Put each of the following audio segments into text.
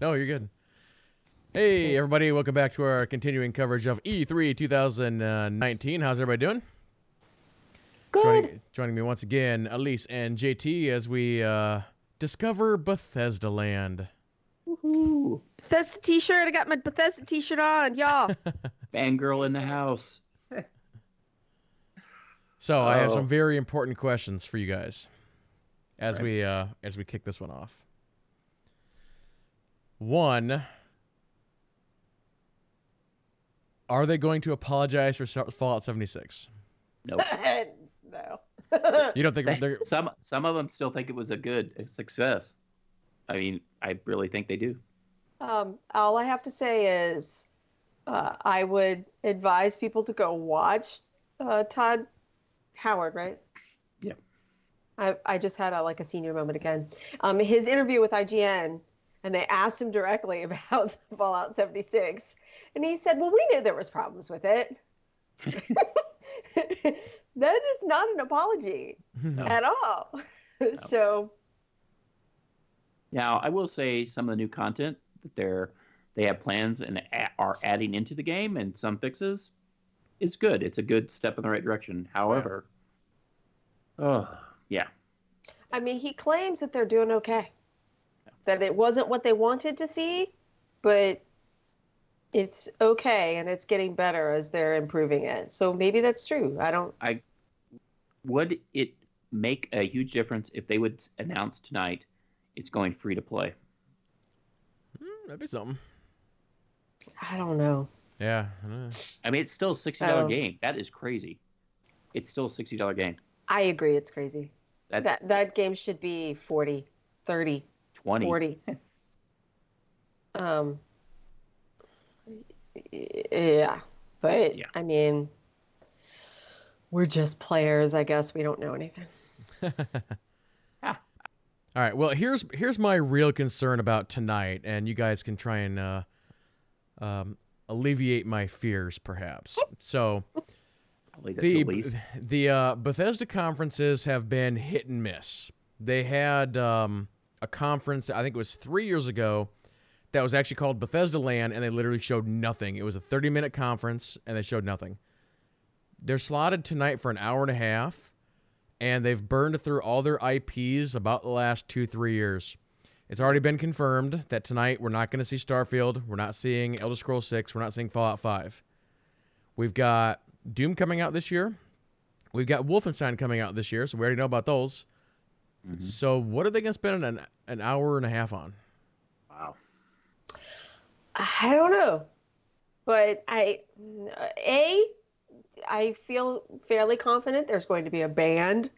No, you're good. Hey, everybody. Welcome back to our continuing coverage of E3 2019. How's everybody doing? Good. Joining me once again, Alise and JT, as we discover Bethesda Land. Woohoo. Bethesda t-shirt. I got my Bethesda t-shirt on, y'all. Fangirl in the house. So I have some very important questions for you guys as we kick this one off. One, are they going to apologize for Fallout 76? Nope. No. You don't think they're... Some of them still think it was a success. I mean, I really think they do. All I have to say is I would advise people to go watch Todd Howard, right? Yeah. I just had a senior moment again. His interview with IGN, and they asked him directly about Fallout 76, and he said, "Well, we knew there was problems with it." That is not an apology at all. No. So. Now, I will say some of the new content that they have plans and are adding into the game, and some fixes, is good. It's a good step in the right direction. However, yeah. I mean, he claims that they're doing okay. That it wasn't what they wanted to see, but it's okay, and it's getting better as they're improving it. So maybe that's true. Would it make a huge difference if they would announce tonight it's going free to play? That'd be something. I don't know. Yeah. I mean, it's still a $60 game. That is crazy. It's still a $60 game. I agree. It's crazy. That game should be 40, 30, 20. 40. Yeah. But, yeah. I mean, we're just players. I guess we don't know anything. All right. Well, here's my real concern about tonight, and you guys can try and alleviate my fears, perhaps. So, the Bethesda conferences have been hit and miss. They had a conference, I think it was 3 years ago, that was actually called Bethesda Land, and they literally showed nothing. It was a 30-minute conference, and they showed nothing. They're slotted tonight for an hour and a half, and they've burned through all their IPs about the last 2-3 years. It's already been confirmed that tonight we're not going to see Starfield, we're not seeing Elder Scrolls 6, we're not seeing Fallout 5. We've got Doom coming out this year. We've got Wolfenstein coming out this year, so we already know about those. Mm-hmm. So what are they going to spend an hour and a half on? Wow. I don't know. But I feel fairly confident there's going to be a band.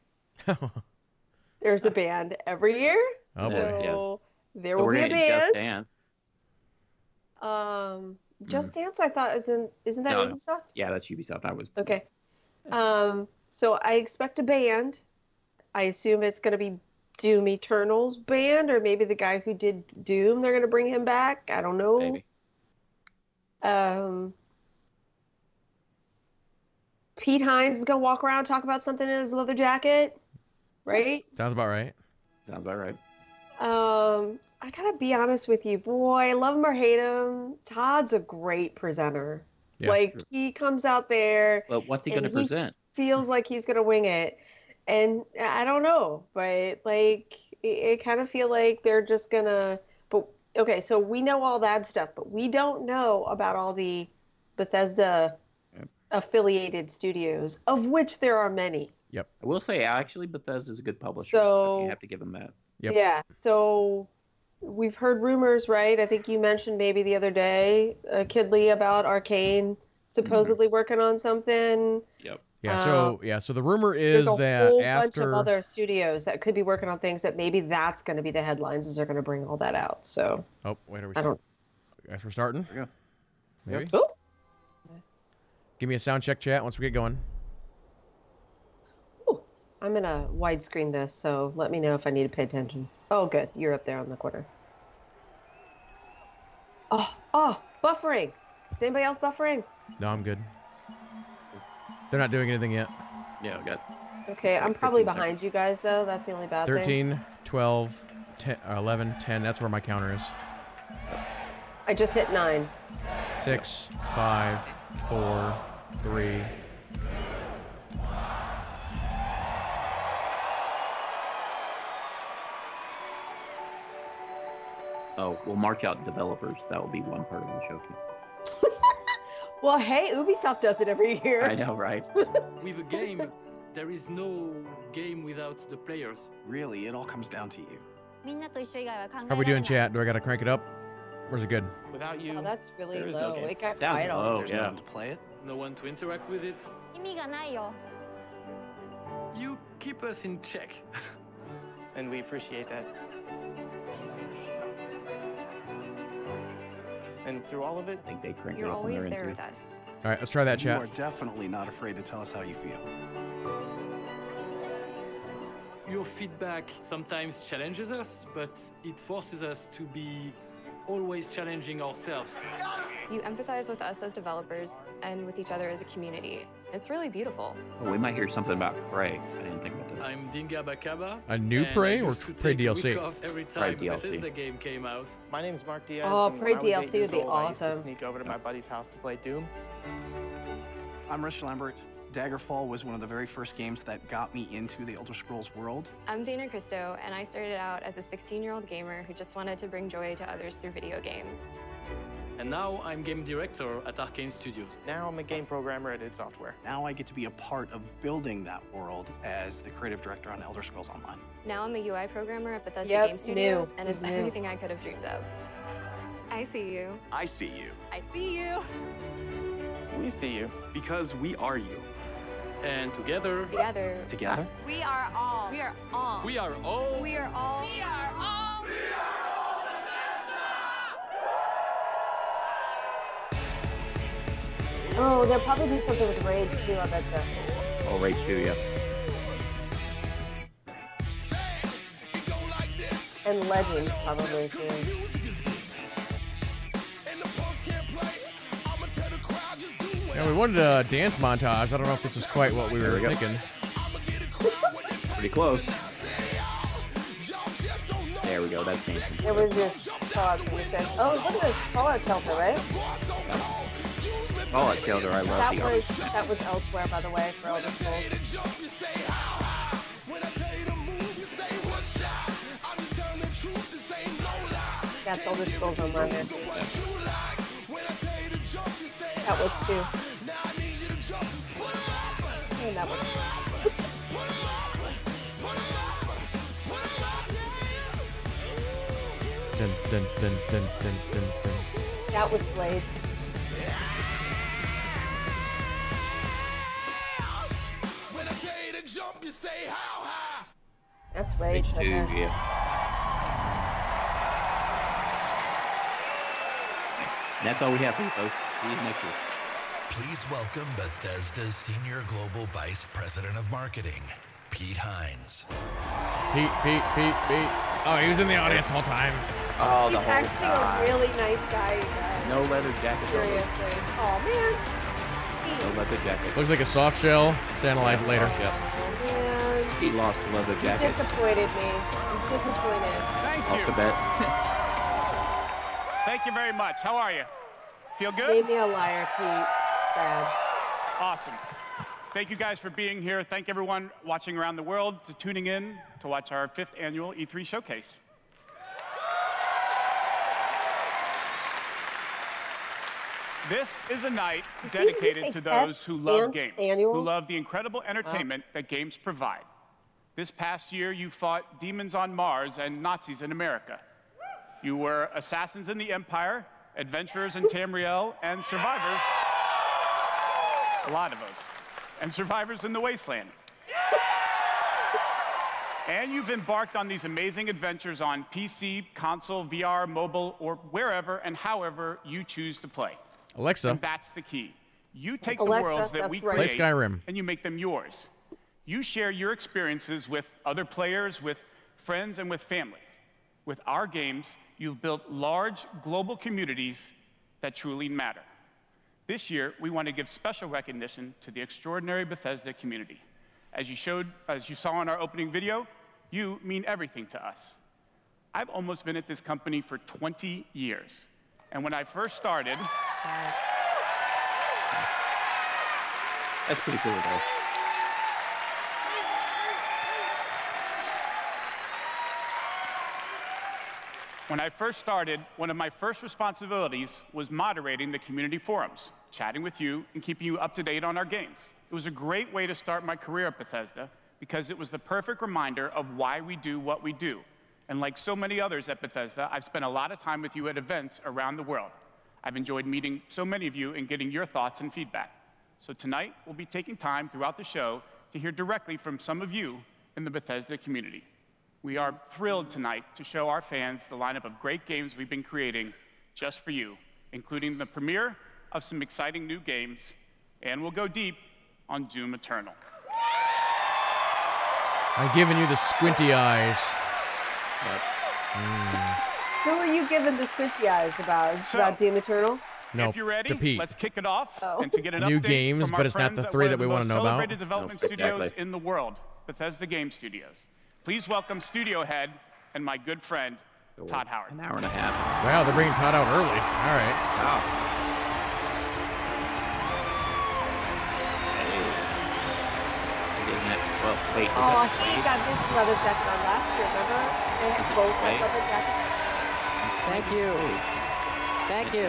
There's a band every year. Oh, so there will be a band. Just Dance. Just Dance, I thought, isn't that Ubisoft? No. Yeah, that's Ubisoft. Okay. So I expect a band. I assume it's going to be Doom Eternal's band, or maybe the guy who did Doom, they're going to bring him back. I don't know. Maybe. Pete Hines is going to walk around and talk about something in his leather jacket, right? Sounds about right. Sounds about right. I gotta be honest with you, boy, love him or hate him, Todd's a great presenter. Yeah, he comes out there. Well, what's he going to present? Feels like he's going to wing it. And I don't know, but it kind of feel like they're just going to, but okay, so we know all that stuff, but we don't know about all the Bethesda affiliated studios, of which there are many. Yep. I will say, actually, Bethesda's a good publisher. So you have to give them that. Yep. Yeah. So we've heard rumors, right? I think you mentioned maybe the other day, Kidley, about Arcane supposedly working on something. Yep. Yeah. So the rumor is that there's a whole bunch of other studios that could be working on things that maybe that's going to be the headlines as they're going to bring all that out. So. Oh, wait, I guess we're starting. Yeah. Maybe. Oh. Give me a sound check, chat, once we get going. Ooh, I'm going to widescreen this, so let me know if I need to pay attention. Oh, good. You're up there on the corner. Oh, buffering. Is anybody else buffering? No, I'm good. They're not doing anything yet. Yeah, I got. Okay, I'm probably behind you guys, though. That's the only bad 13, thing. 12, 10, 11, 10. That's where my counter is. I just hit 9. 6, 5, 4, 3. Oh, we'll march out developers. That will be one part of the show too. Well, hey, Ubisoft does it every year. I know, right? With a game, there is no game without the players. Really, it all comes down to you. How are we doing, chat? Do I gotta crank it up? Where's it good? Without you, Oh, that's really there is low. no game. It got Sounds quiet all low. of a There's sudden. no one to play it. No one to interact with it. You keep us in check. And we appreciate that. And through all of it, I think they crank it You're up when always they're there into with it. us. All right, let's try that, You chat. are definitely not afraid to tell us how you feel. Your feedback sometimes challenges us, but it forces us to be always challenging ourselves. You empathize with us as developers and with each other as a community. It's really beautiful. Oh, we might hear something about Prey. I didn't think about that. I'm Dinga Bakaba. A new and Prey I or used to Prey take a DLC? week off every Prey time DLC. Bethesda game came out. my name's Mark Diaz. Oh, and Prey when I was 8 DLC years would be old, I used to awesome. sneak over to my buddy's house to play Doom. I'm Rich Lambert. Daggerfall was one of the very first games that got me into the Elder Scrolls world. I'm Dana Christo, and I started out as a 16-year-old gamer who just wanted to bring joy to others through video games. And now I'm game director at Arcane Studios. Now I'm a game programmer at id Software. Now I get to be a part of building that world as the creative director on Elder Scrolls Online. Now I'm a UI programmer at Bethesda Yep, Game Studios, new. and it's New. everything I could have dreamed of. I see you. I see you. I see you. We see you. Because we are you. And together, Together. Together? We are all. We are all. we are all We are all. We are all. Oh, they'll probably do something with Raid too, I bet you. Oh, Raid 2, yeah. And Legends probably too. Yeah, we wanted a dance montage. I don't know if this is quite what we were we go. thinking. Pretty close. There we go. That's dancing. It was just Fallout music. Oh, look at this Fallout shelter, right? Oh, it tells her I love the art. That was elsewhere, by the way, for Elder Scrolls. That's Elder Scrolls Online. That was 2. And that was. Dun, dun, dun, dun, dun, dun, dun. That was Blade. That's Raid. Raid 2, okay. yeah. And that's all we have for you, folks. See you next year. Please welcome Bethesda's Senior Global Vice President of Marketing, Pete Hines. Pete. Oh, he was in the audience the whole time. Oh, He's the whole actually time. a really nice guy, you guys. No leather jacket. Seriously. Oh, man. No leather jacket. Looks like a soft shell. Let's analyze it later. Yep. Oh, man. He lost the leather You jacket. disappointed me. I'm disappointed. Lost a bet. Thank you very much. How are you? Feel good? Made me a liar, Pete. Bad. Awesome. Thank you guys for being here. Thank everyone watching around the world to tuning in to watch our 5th annual E3 showcase. This is a night dedicated to those who love games, who love the incredible entertainment that games provide. This past year, you fought demons on Mars and Nazis in America. You were assassins in the Empire, adventurers in Tamriel, and survivors, a lot of us, and survivors in the Wasteland. And you've embarked on these amazing adventures on PC, console, VR, mobile, or wherever and however you choose to play. Alexa, And that's the key. You take the Alexa, worlds that that's we right. play create Skyrim. and you make them yours. You share your experiences with other players, with friends, and with family. With our games, you've built large global communities that truly matter. This year, we want to give special recognition to the extraordinary Bethesda community. As you saw in our opening video, you mean everything to us. I've almost been at this company for 20 years. And when I first started... That's pretty cool, though. When I first started, one of my first responsibilities was moderating the community forums, chatting with you, and keeping you up to date on our games. It was a great way to start my career at Bethesda because it was the perfect reminder of why we do what we do. And like so many others at Bethesda, I've spent a lot of time with you at events around the world. I've enjoyed meeting so many of you and getting your thoughts and feedback. So tonight, we'll be taking time throughout the show to hear directly from some of you in the Bethesda community. We are thrilled tonight to show our fans the lineup of great games we've been creating just for you, including the premiere of some exciting new games, and we'll go deep on Doom Eternal. I'm giving you the squinty eyes. Who are you giving the squinty eyes about? Is it about Doom Eternal? No, if you're ready, let's kick it off. And to get an new update games, from but our it's not the friends three at that we one want of to the know most about. celebrated development studios in the world, Bethesda Game Studios. Please welcome studio head and my good friend, Todd Howard. An hour and a half. Wow, they're bringing Todd out early. All right. Wow. Well, wait. Oh, he got this leather jacket on last year, remember? They had both leather jackets. Thank you. Thank you.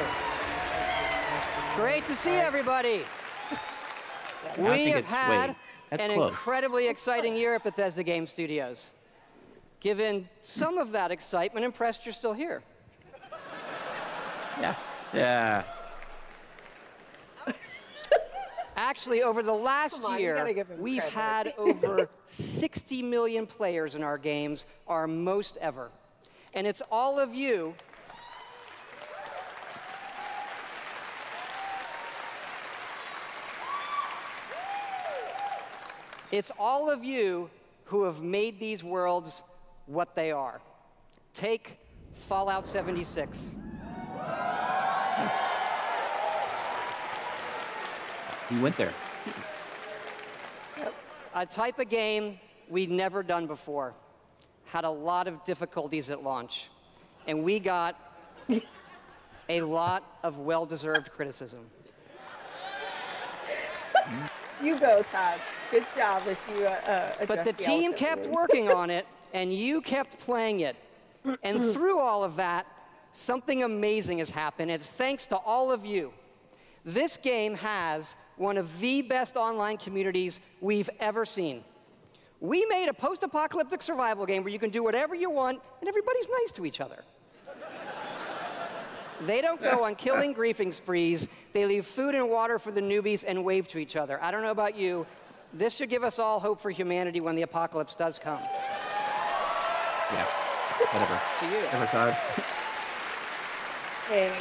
Great to see everybody. We have had an incredibly exciting year at Bethesda Game Studios. Given some of that excitement, impressed you're still here. Yeah. Yeah. Actually, over the last year, we've had over 60 million players in our games, our most ever. And it's all of you who have made these worlds what they are. Take Fallout 76. You went there. A type of game we'd never done before. Had a lot of difficulties at launch. And we got a lot of well-deserved criticism. You go, Todd. Good job that you But the team kept working on it, and you kept playing it. And through all of that, something amazing has happened. It's thanks to all of you. This game has one of the best online communities we've ever seen. We made a post-apocalyptic survival game where you can do whatever you want, and everybody's nice to each other. They don't go on killing griefing sprees. They leave food and water for the newbies and wave to each other. I don't know about you. This should give us all hope for humanity when the apocalypse does come. Yeah, whatever. To you. Whatever, Todd. Hey,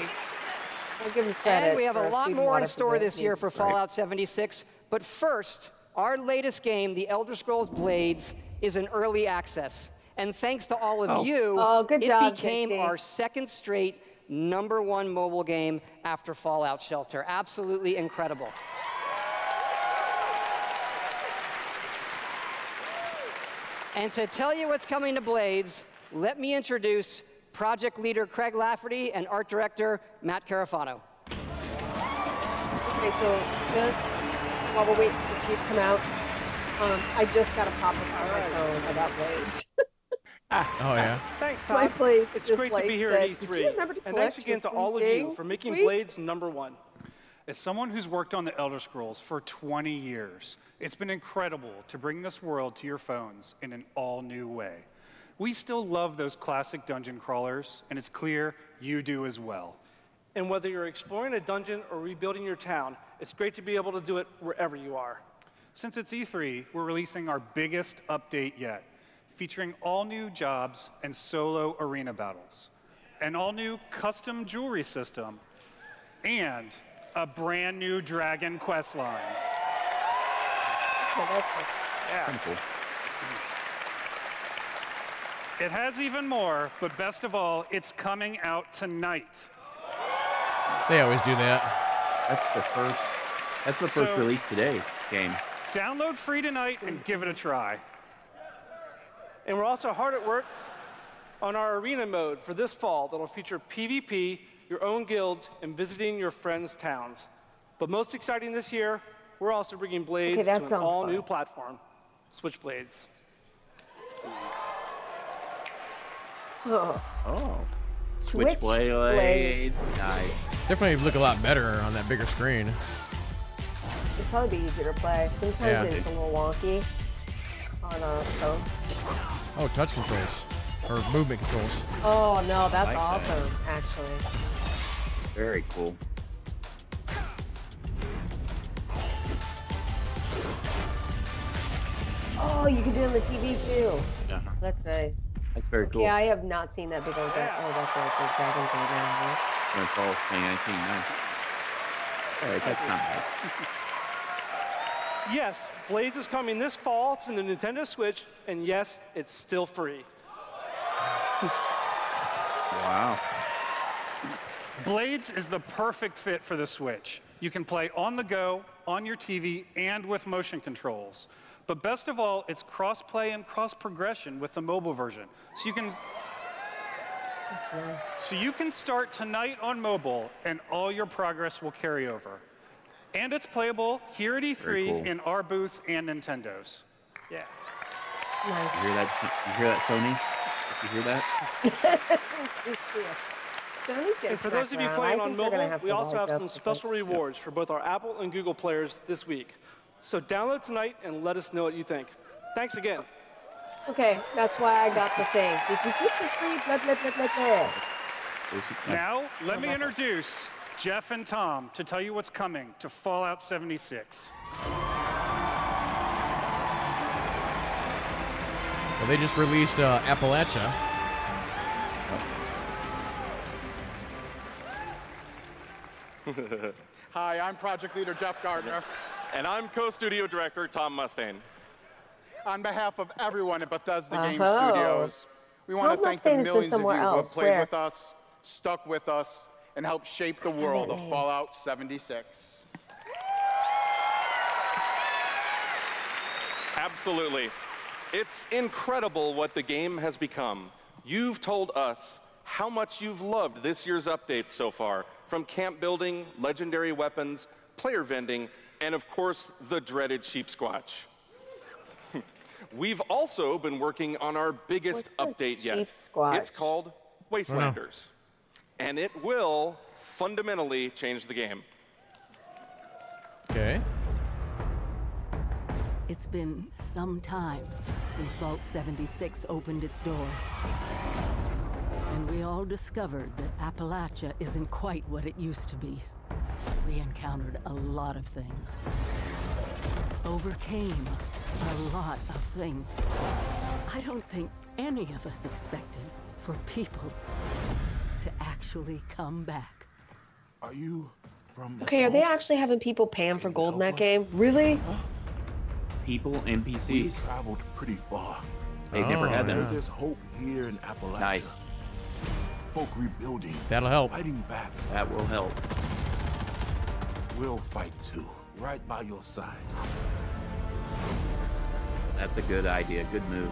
I'll give him credit. And we have a for lot food more water in store the this year for newbies. Fallout 76. But first, our latest game, The Elder Scrolls Blades, is in early access. And thanks to all of you, good job, it became JT. our second straight #1 mobile game after Fallout Shelter. Absolutely incredible. And to tell you what's coming to Blades, let me introduce project leader Craig Lafferty and art director Matt Carafano. Okay, so just while we're waiting for Steve to come out, I just got a pop-up on my phone about Blades. Oh, yeah? Thanks, My Todd. place It's just, great like, to be here said, at "Did E3. you remember to And thanks collect again to your all of you thing for making this week?" Blades #1. As someone who's worked on the Elder Scrolls for 20 years, it's been incredible to bring this world to your phones in an all-new way. We still love those classic dungeon crawlers, and it's clear you do as well. And whether you're exploring a dungeon or rebuilding your town, it's great to be able to do it wherever you are. Since it's E3, we're releasing our biggest update yet, featuring all new jobs and solo arena battles, an all-new custom jewelry system, and a brand new dragon quest line. Pretty cool. It has even more, but best of all, it's coming out tonight. They always do that. That's the first release today game. Download free tonight and give it a try. And we're also hard at work on our arena mode for this fall that'll feature PvP, your own guilds, and visiting your friends' towns. But most exciting this year, we're also bringing Blades to an all-new platform, Switchblades. Oh. Switchblades. Nice. Definitely look a lot better on that bigger screen. It'd probably be easier to play. Sometimes it's a little wonky on a phone. Oh, touch controls. Or movement controls. Oh, no, that's like awesome, actually. Very cool. Oh, you can do it on the TV, too. Yeah. That's nice. That's very cool. Yeah, I have not seen that big old guy. Oh, that's right. There's dragons right now, right? When it falls 2019, nice. All right, that's not bad. Yes, Blades is coming this fall to the Nintendo Switch, and yes, it's still free. Wow. Blades is the perfect fit for the Switch. You can play on the go, on your TV, and with motion controls. But best of all, it's cross-play and cross-progression with the mobile version. So you can start tonight on mobile, and all your progress will carry over. And it's playable here at E3 cool. in our booth and Nintendo's. Yeah. Nice. You hear that, Sony? You hear that? And for those of you playing on mobile, we also have some special rewards for both our Apple and Google players this week. So download tonight and let us know what you think. Thanks again. Okay, that's why I got the thing. Did you get the free blah, blah, blah, blah, blah? Now, let me introduce Jeff and Tom to tell you what's coming to Fallout 76. Well, they just released Appalachia. Hi, I'm project leader Jeff Gardner. And I'm co-studio director Tom Mustaine. On behalf of everyone at Bethesda Game Studios, we want to thank the millions of you who have played with us, stuck with us, and helped shape the world of Fallout 76. Absolutely. It's incredible what the game has become. You've told us how much you've loved this year's updates so far, from camp building, legendary weapons, player vending, and of course, the dreaded sheep squatch. We've also been working on our biggest update yet. It's called Wastelanders. And it will fundamentally change the game. Okay. It's been some time since Vault 76 opened its door. And we all discovered that Appalachia isn't quite what it used to be. We encountered a lot of things. Overcame a lot of things. I don't think any of us expected for people to actually come back. Are you from the Okay, are they actually having people paying for gold in that game? Really? People, NPCs. We've traveled pretty far. They've never had that. There's hope here in Appalachia. Nice. Folk rebuilding. That'll help. Fighting back. That will help. We'll fight too, right by your side. That's a good idea, good move.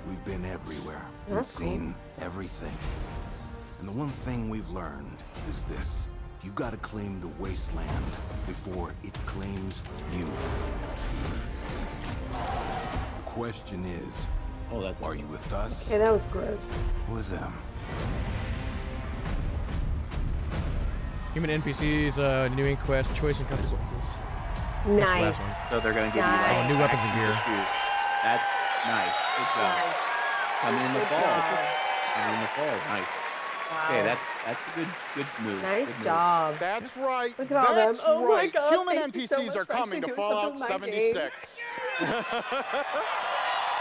We've been everywhere and seen everything. And the one thing we've learned is this. You gotta claim the wasteland before it claims you. The question is, are you with us? Okay, that was gross. With them. Human NPCs, new Inquest, choice and consequences. Nice. That's the last one. So they're going to give you like new weapons and gear. That's nice. Good job. Coming in the fall. Coming in the fall. Nice. Wow. Okay, that's a good move. Nice job. That's right. Look at all them. Oh my right. God, Human thank you so NPCs much are for coming to actually doing Fallout something with my game. 76.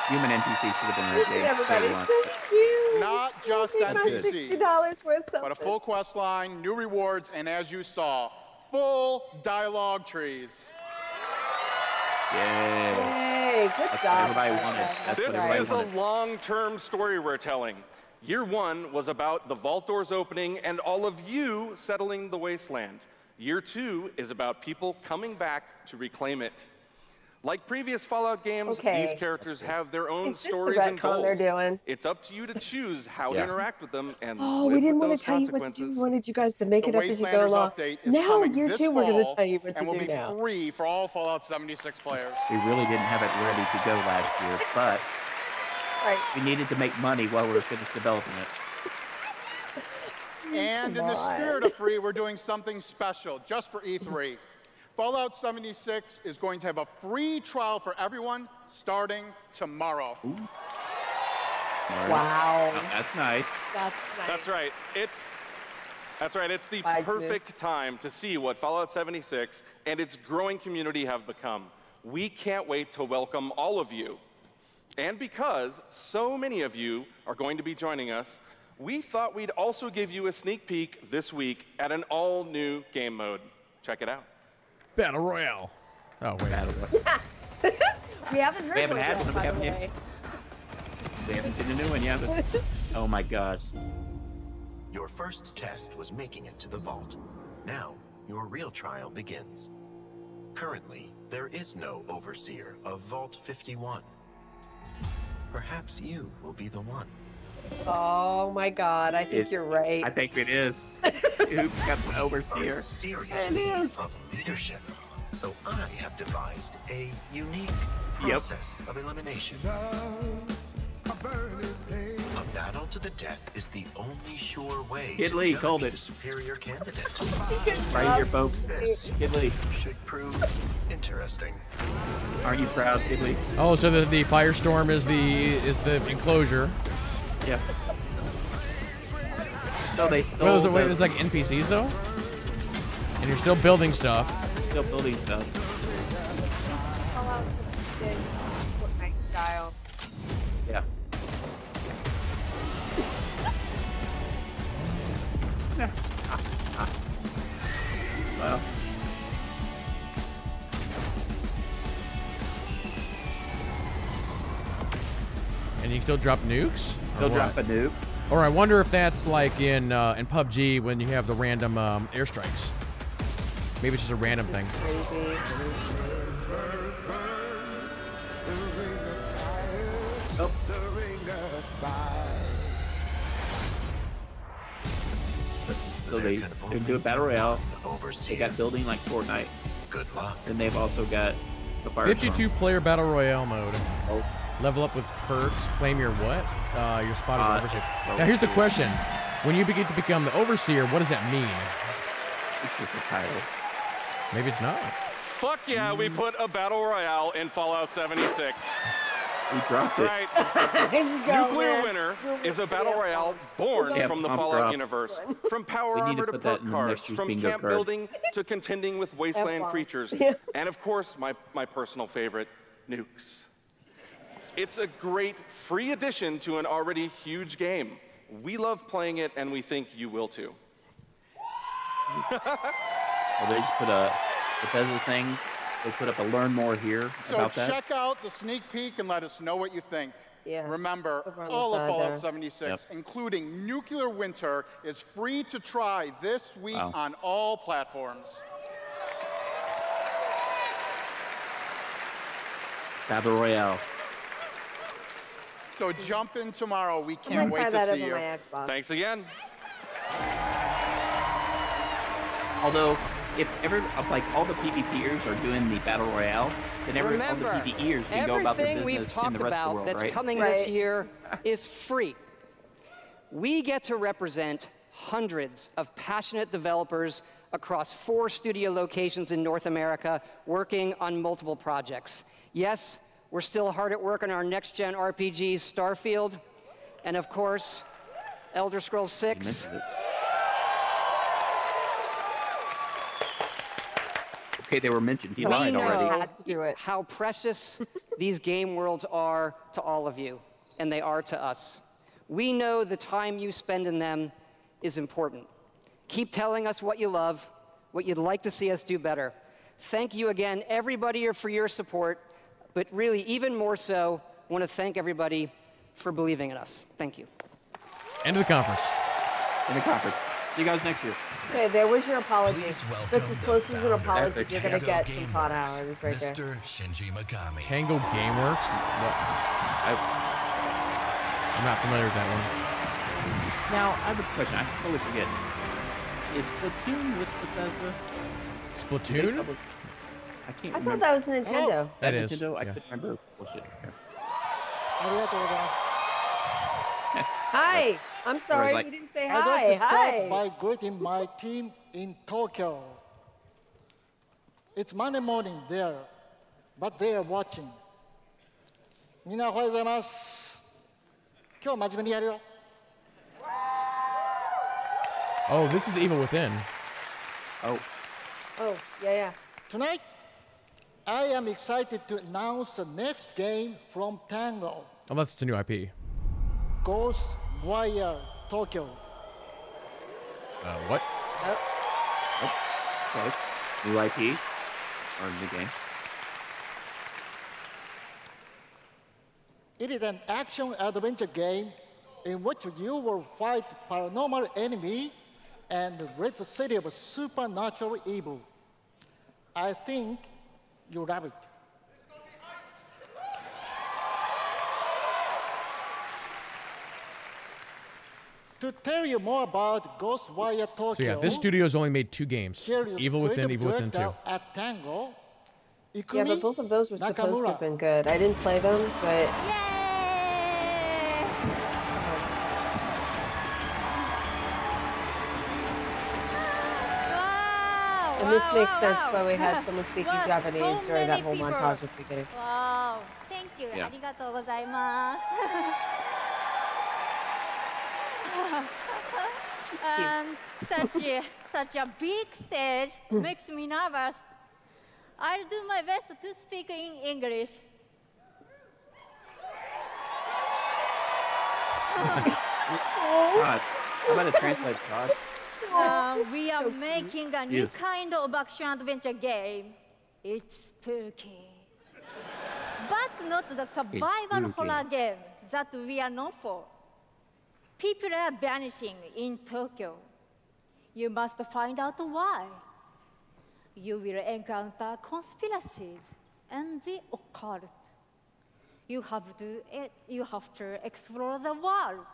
Human NPCs should have been right there. Everybody, thank you. Not just NPCs. $60 worth something. but a full quest line, new rewards, and as you saw, full dialogue trees. Yay. Yay, good That's job. what everybody wanted. That's This what everybody is a wanted. long-term story we're telling. Year one was about the vault doors opening and all of you settling the wasteland. Year two is about people coming back to reclaim it. Like previous Fallout games, Okay. these characters have their own Is this the stories and retcon they're goals. doing? It's up to you to choose how to Yeah. interact with them and Oh, live we didn't with want those to tell you what to do. We consequences. wanted you guys to make The it up as you go Wastelanders along. update is Now, coming year this 2, we're going to fall tell you what to and will do be now. free for all Fallout 76 players. We really didn't have it ready to go last year, but Right. we needed to make money while we were finished developing it. And in the spirit of free, we're doing something special just for E3. Fallout 76 is going to have a free trial for everyone starting tomorrow. Ooh. Wow. Oh, that's nice. That's nice. That's right. It's the perfect time to see what Fallout 76 and its growing community have become. We can't wait to welcome all of you. And because so many of you are going to be joining us, we thought we'd also give you a sneak peek this week at an all-new game mode. Check it out. Battle Royale. Oh, wait. Battle Royale. We haven't heard We haven't those had yet, one, by haven't the you? way. We haven't seen a new one yet. Oh my gosh. Your first test was making it to the vault. Now, your real trial begins. Currently, there is no overseer of Vault 51. Perhaps you will be the one. Oh my God, I think you're right. I think it is. Who got the overseer? Serious It need is. of leadership. So I have devised a unique process of elimination. A battle to the death is the only sure way Kid to Lee judge called it. the superior candidate. Right here, folks. This Kid Lee. should prove interesting. Aren't you proud, Kid Lee? Oh, so the firestorm is the enclosure. Yep. So they stole. Well, wait, there's like NPCs though, and you're still building stuff. Still building stuff. Fallout 76, Fortnite style. Yeah. Well. And you can still drop nukes. Still drop a nuke. Or I wonder if that's like in PUBG when you have the random airstrikes. Maybe it's just a random thing. Crazy. Oh. So they do a battle royale. They got building like Fortnite. Good luck. And they've also got the fire. 52-player battle royale mode. Oh. Level up with perks. Claim your what? Your spot as overseer. Overseer. Now here's the question: when you begin to become the overseer, what does that mean? It's just a title. Maybe it's not. Fuck yeah, we put a battle royale in Fallout 76. We dropped it. Right. There you go, Nuclear man. Winter is a battle royale born Yeah, from the pump Fallout drop. universe. From power We need to armor to put that perk in the cards, next year's from bingo camp card. building to contending with wasteland F-bomb. creatures, Yeah. and of course, my personal favorite, nukes. It's a great free addition to an already huge game. We love playing it, and we think you will too. Well, they just put a Bethesda thing. They put up a learn more here So about that. check out the sneak peek and let us know what you think. Yeah. Remember, Over on the all of side Fallout there. 76, Yep. including Nuclear Winter, is free to try this week Wow. on all platforms. Battle Royale. So jump in tomorrow. We I'm can't gonna wait try to that see over you. my Xbox. Thanks again. Although, if ever like all the PvPers are doing the battle royale, then all the Remember, PvEers can go about their everything we've business in talked the rest about of the world, that's right? coming this year is free. We get to represent hundreds of passionate developers across 4 studio locations in North America working on multiple projects. Yes, we're still hard at work on our next-gen RPGs, Starfield, and of course, Elder Scrolls 6. Okay, they were mentioned. He We lied already. know how precious these game worlds are to all of you, and they are to us. We know the time you spend in them is important. Keep telling us what you love, what you'd like to see us do better. Thank you again, everybody, for your support, but really, even more so, I want to thank everybody for believing in us. Thank you. End of the conference. In the conference. See you guys next year. Okay, there was your apology. That's as close as an apology you're going to get from Todd Howard right there. Mr. Shinji Mikami. Tango Gameworks? I'm not familiar with that one. Now, I have a question. I totally forget. Is Splatoon with Bethesda? Splatoon? I can't I remember. thought that was Nintendo. Oh, that is. Nintendo? I Yeah. couldn't remember. Bullshit. Hi. I'm sorry we didn't say hi. I'd like to start Hi. by greeting my team in Tokyo. It's Monday morning there, but they are watching. みんなおはようございます。今日真面目にやるよ。 Oh, this is Evil Within. Oh. Oh, yeah. Tonight, I am excited to announce the next game from Tango. Unless it's a new IP. Ghostwire Tokyo. What? Okay. New IP or new game? It is an action-adventure game in which you will fight paranormal enemy and rid the city of supernatural evil. I think you'll love it. To tell you more about Ghostwire Tokyo, So yeah, this studio's only made 2 games. here is Evil Within, creative Evil Within 2. director at Tango, Yeah, Ikumi but both of those were supposed to Nakamura. have been good. I didn't play them, but... And this makes sense why we had someone speaking Japanese during that whole montage at the beginning. Wow, thank you. Yeah. ありがとうございます。Such a big stage makes me nervous. I'll do my best to speak in English. God, how about a translate, Todd? We are making a new Yes. kind of action-adventure game. It's spooky. But not the survival spooky. horror game that we are known for. People are vanishing in Tokyo. You must find out why. You will encounter conspiracies and the occult. You have to explore the world,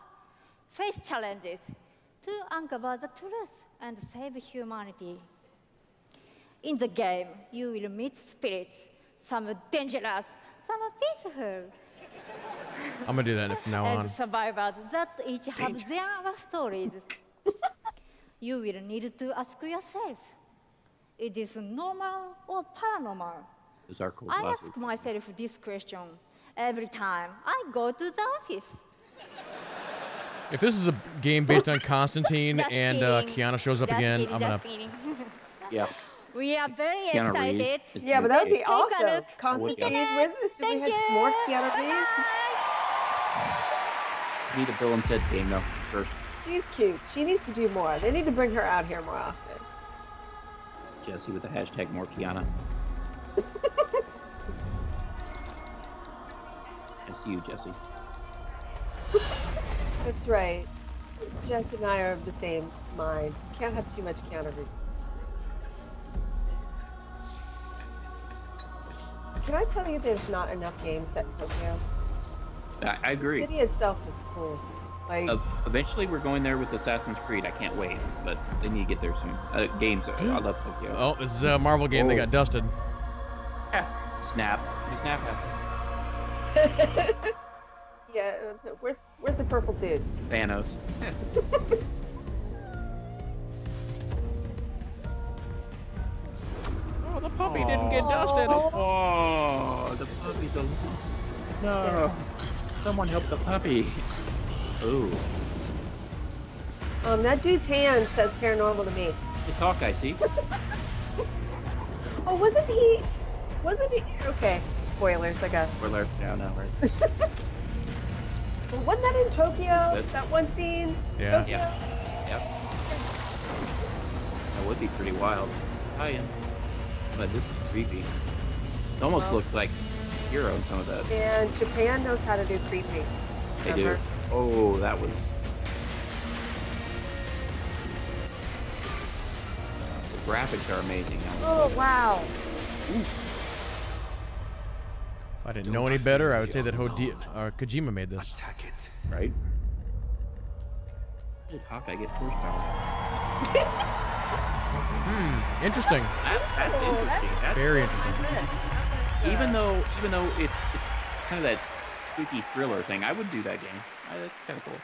face challenges to uncover the truth and save humanity. In the game, you will meet spirits, some dangerous, some peaceful, I'm gonna do that from now and on. survivors that each have their stories. You will need to ask yourself, it is normal or paranormal? Those are cool I glasses. ask myself this question every time I go to the office. If this is a game based on Constantine Just and kidding. Keanu shows up Just again, kidding, I'm gonna. just kidding. Yeah. We are very Keanu excited. Reeves. Yeah, but that would be Take a awesome. look. Constantine with us. We had more Keanu Reeves. Need a Bill and Ted game though first. She's cute. She needs to do more. They need to bring her out here more often. Jesse with the hashtag more Kiana. I see you, Jesse. That's right. Jeff and I are of the same mind. Can't have too much Keanu Reeves. Can I tell you there's not enough games set in Tokyo? I agree. The city itself is cool. Like, Eventually, we're going there with Assassin's Creed. I can't wait, but they need to get there soon. Games, I love Tokyo. Oh, this is a Marvel game that got dusted. Yeah. Snap. Hey, Snap. yeah, where's the purple dude? Thanos. Oh, the puppy didn't get dusted. Oh, the puppy's alone. No. Someone help the puppy. Ooh. That dude's hand says paranormal to me. It's Hawkeye, see? Oh, wasn't he? Okay, spoilers, I guess. Spoiler. Yeah, no, right. Wasn't that in Tokyo? That one scene? Yeah. Tokyo? Yeah. Yep. That would be pretty wild. Tie-in. But this is creepy. It almost looks like Hero in some of that. And Japan knows how to do creepy. They do. Oh, that was. graphics are amazing. Oh, wow. If I didn't know any better, I would say that Kojima made this. Attack it. Right? Did Hawkeye get horsepower? Interesting. That's interesting. That's very interesting. Even though it's kind of that spooky thriller thing, I would do that game. That's kind of cool.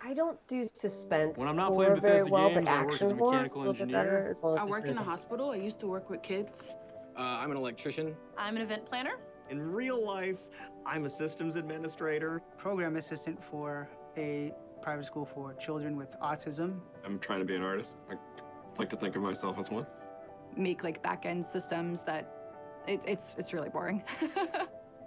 I don't do suspense. When I'm not playing Bethesda games, I work as a mechanical engineer. I work in a hospital. I used to work with kids. I'm an electrician. I'm an event planner. In real life, I'm a systems administrator. Program assistant for a private school for children with autism. I'm trying to be an artist. I like to think of myself as one. Make like back-end systems that it's really boring.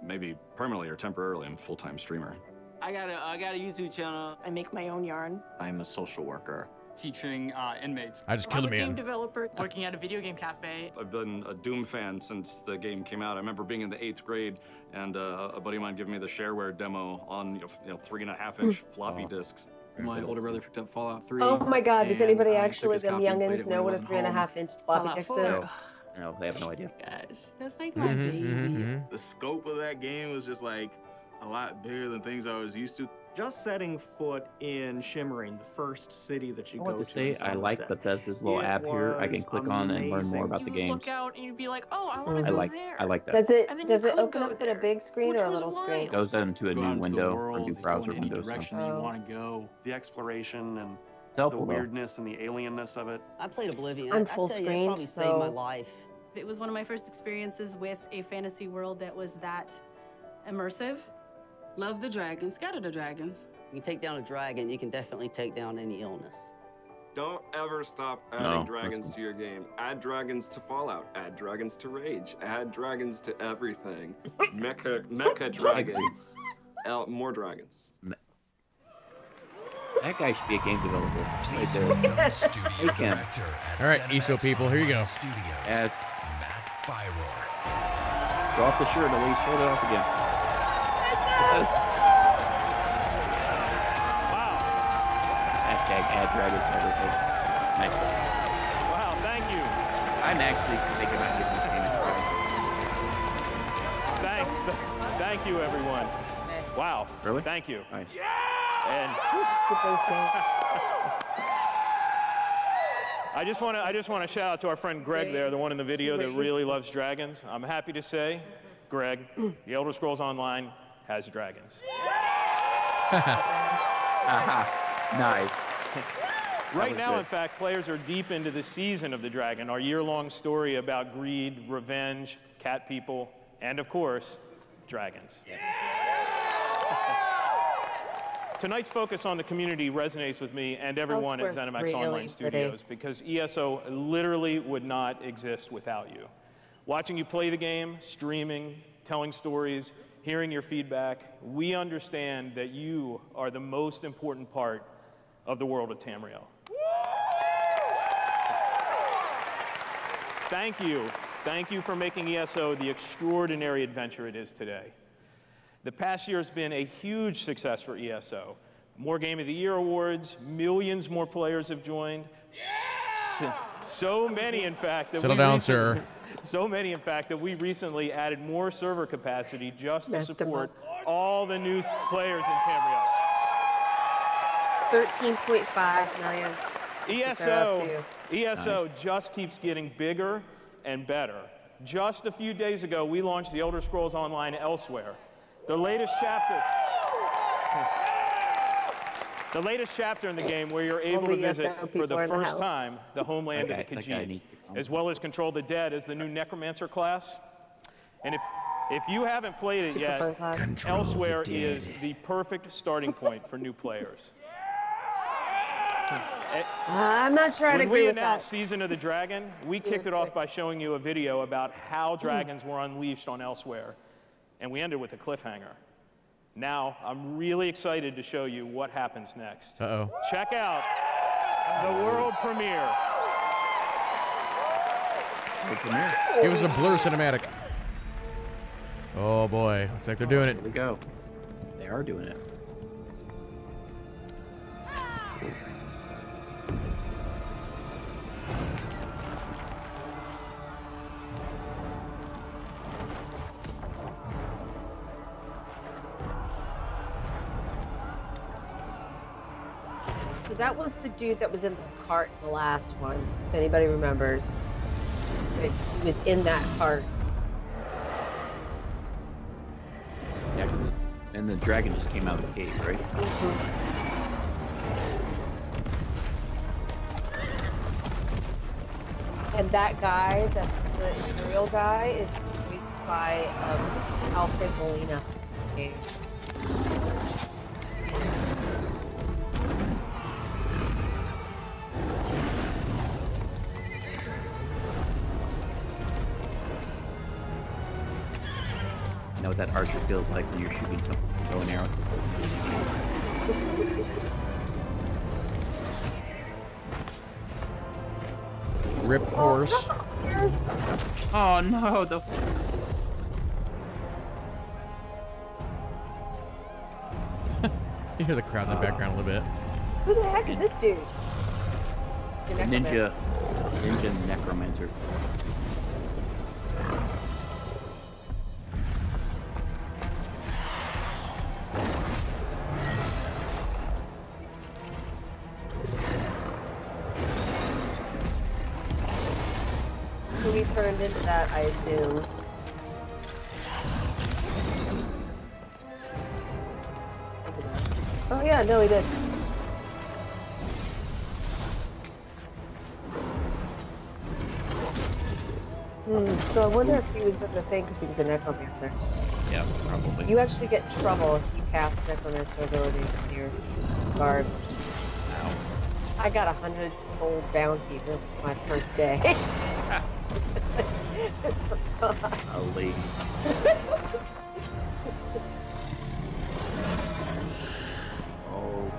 Maybe permanently or temporarily, I'm a full-time streamer. I got a YouTube channel. I make my own yarn. I'm a social worker. Teaching inmates. I just killed a man. I'm a game developer working at a video game cafe. I've been a Doom fan since the game came out. I remember being in the 8th grade and a buddy of mine giving me the shareware demo on 3.5-inch floppy disks. My older brother picked up Fallout 3. Oh my God! Does anybody actually, his them copy and played youngins, it when know he what a wasn't 3.5-inch floppy disk is? No, they have no idea. Gosh, that's like my baby. The scope of that game was just like a lot bigger than things I was used to. Just setting foot in Shimmering, the first city that you I go want to. to say I like Bethesda's little app here. I can click on and learn more about the game. Look out and you'd be like, oh, I want to go there. I like that. Does it open up in a big screen or a little screen? It goes into a new window or new browser any window. direction that you want to go. The exploration and helpful, the weirdness and the alienness of it. I played Oblivion. I'm I full tell you, it screen, probably saved my life. It was one of my first experiences with a fantasy world that was that immersive. Love the dragons. Scatter the dragons. You take down a dragon, you can definitely take down any illness. Don't ever stop adding dragons to your game. Add dragons to Fallout. Add dragons to Rage. Add dragons to everything. Mecha dragons. More dragons. That guy should be a game developer. Right there. He can. All right, ESO people, here you go. Add Go off the shirt, Elise. Hold it off again. Hashtag add dragons to everything. Nice one. Wow, thank you. I'm actually thinking about getting this game. Thanks. Thank you, everyone. Wow. Really? Thank you. Nice. And I just want to shout out to our friend Greg there, the one in the video that really loves dragons. I'm happy to say, Greg, The Elder Scrolls Online has dragons. Nice. Right now, in fact, players are deep into the season of the dragon, our year-long story about greed, revenge, cat people, and of course, dragons. Tonight's focus on the community resonates with me and everyone at ZeniMax Online Studios because ESO literally would not exist without you. Watching you play the game, streaming, telling stories, hearing your feedback, we understand that you are the most important part of the world of Tamriel. Thank you. Thank you for making ESO the extraordinary adventure it is today. The past year has been a huge success for ESO. More Game of the Year awards, millions more players have joined. So many, in fact, that we recently added more server capacity just to support all the new players in Tamriel. 13.5 million. ESO just keeps getting bigger and better. Just a few days ago, we launched The Elder Scrolls Online Elsewhere. The latest chapter in the game where you're able to visit for the first time the homeland of the Khajiit, as well as control the dead as the new Necromancer class. And if you haven't played it yet, Elsewhere is the perfect starting point for new players. I'm not sure I'd agree with that. When we announced Season of the Dragon, we kicked it off by showing you a video about how dragons were unleashed on Elsewhere. And we ended with a cliffhanger. Now, I'm really excited to show you what happens next. Uh-oh. Check out the world premiere. It was a Blur cinematic. Oh boy, looks like they're doing it. Here we go. They are doing it. So that was the dude that was in the cart in the last one, if anybody remembers. He was in that cart. Yeah, and the dragon just came out of the cave, right? And that guy, that's the Imperial guy, is voiced by Alfred Molina. Okay. You know what that archer feels like when you're shooting something with a bow and arrow? Rip horse. Oh no, You hear the crowd in the background a little bit. Who the heck is this dude? The Ninja necromancer. So he turned into that, I assume. Oh yeah, no, he did. So I wonder if he was in the thing because he was a necromancer. Yeah, probably. You actually get in trouble if you cast necromancer abilities to your guards. Ow. I got 100 gold bounty for my first day. Alise. Oh.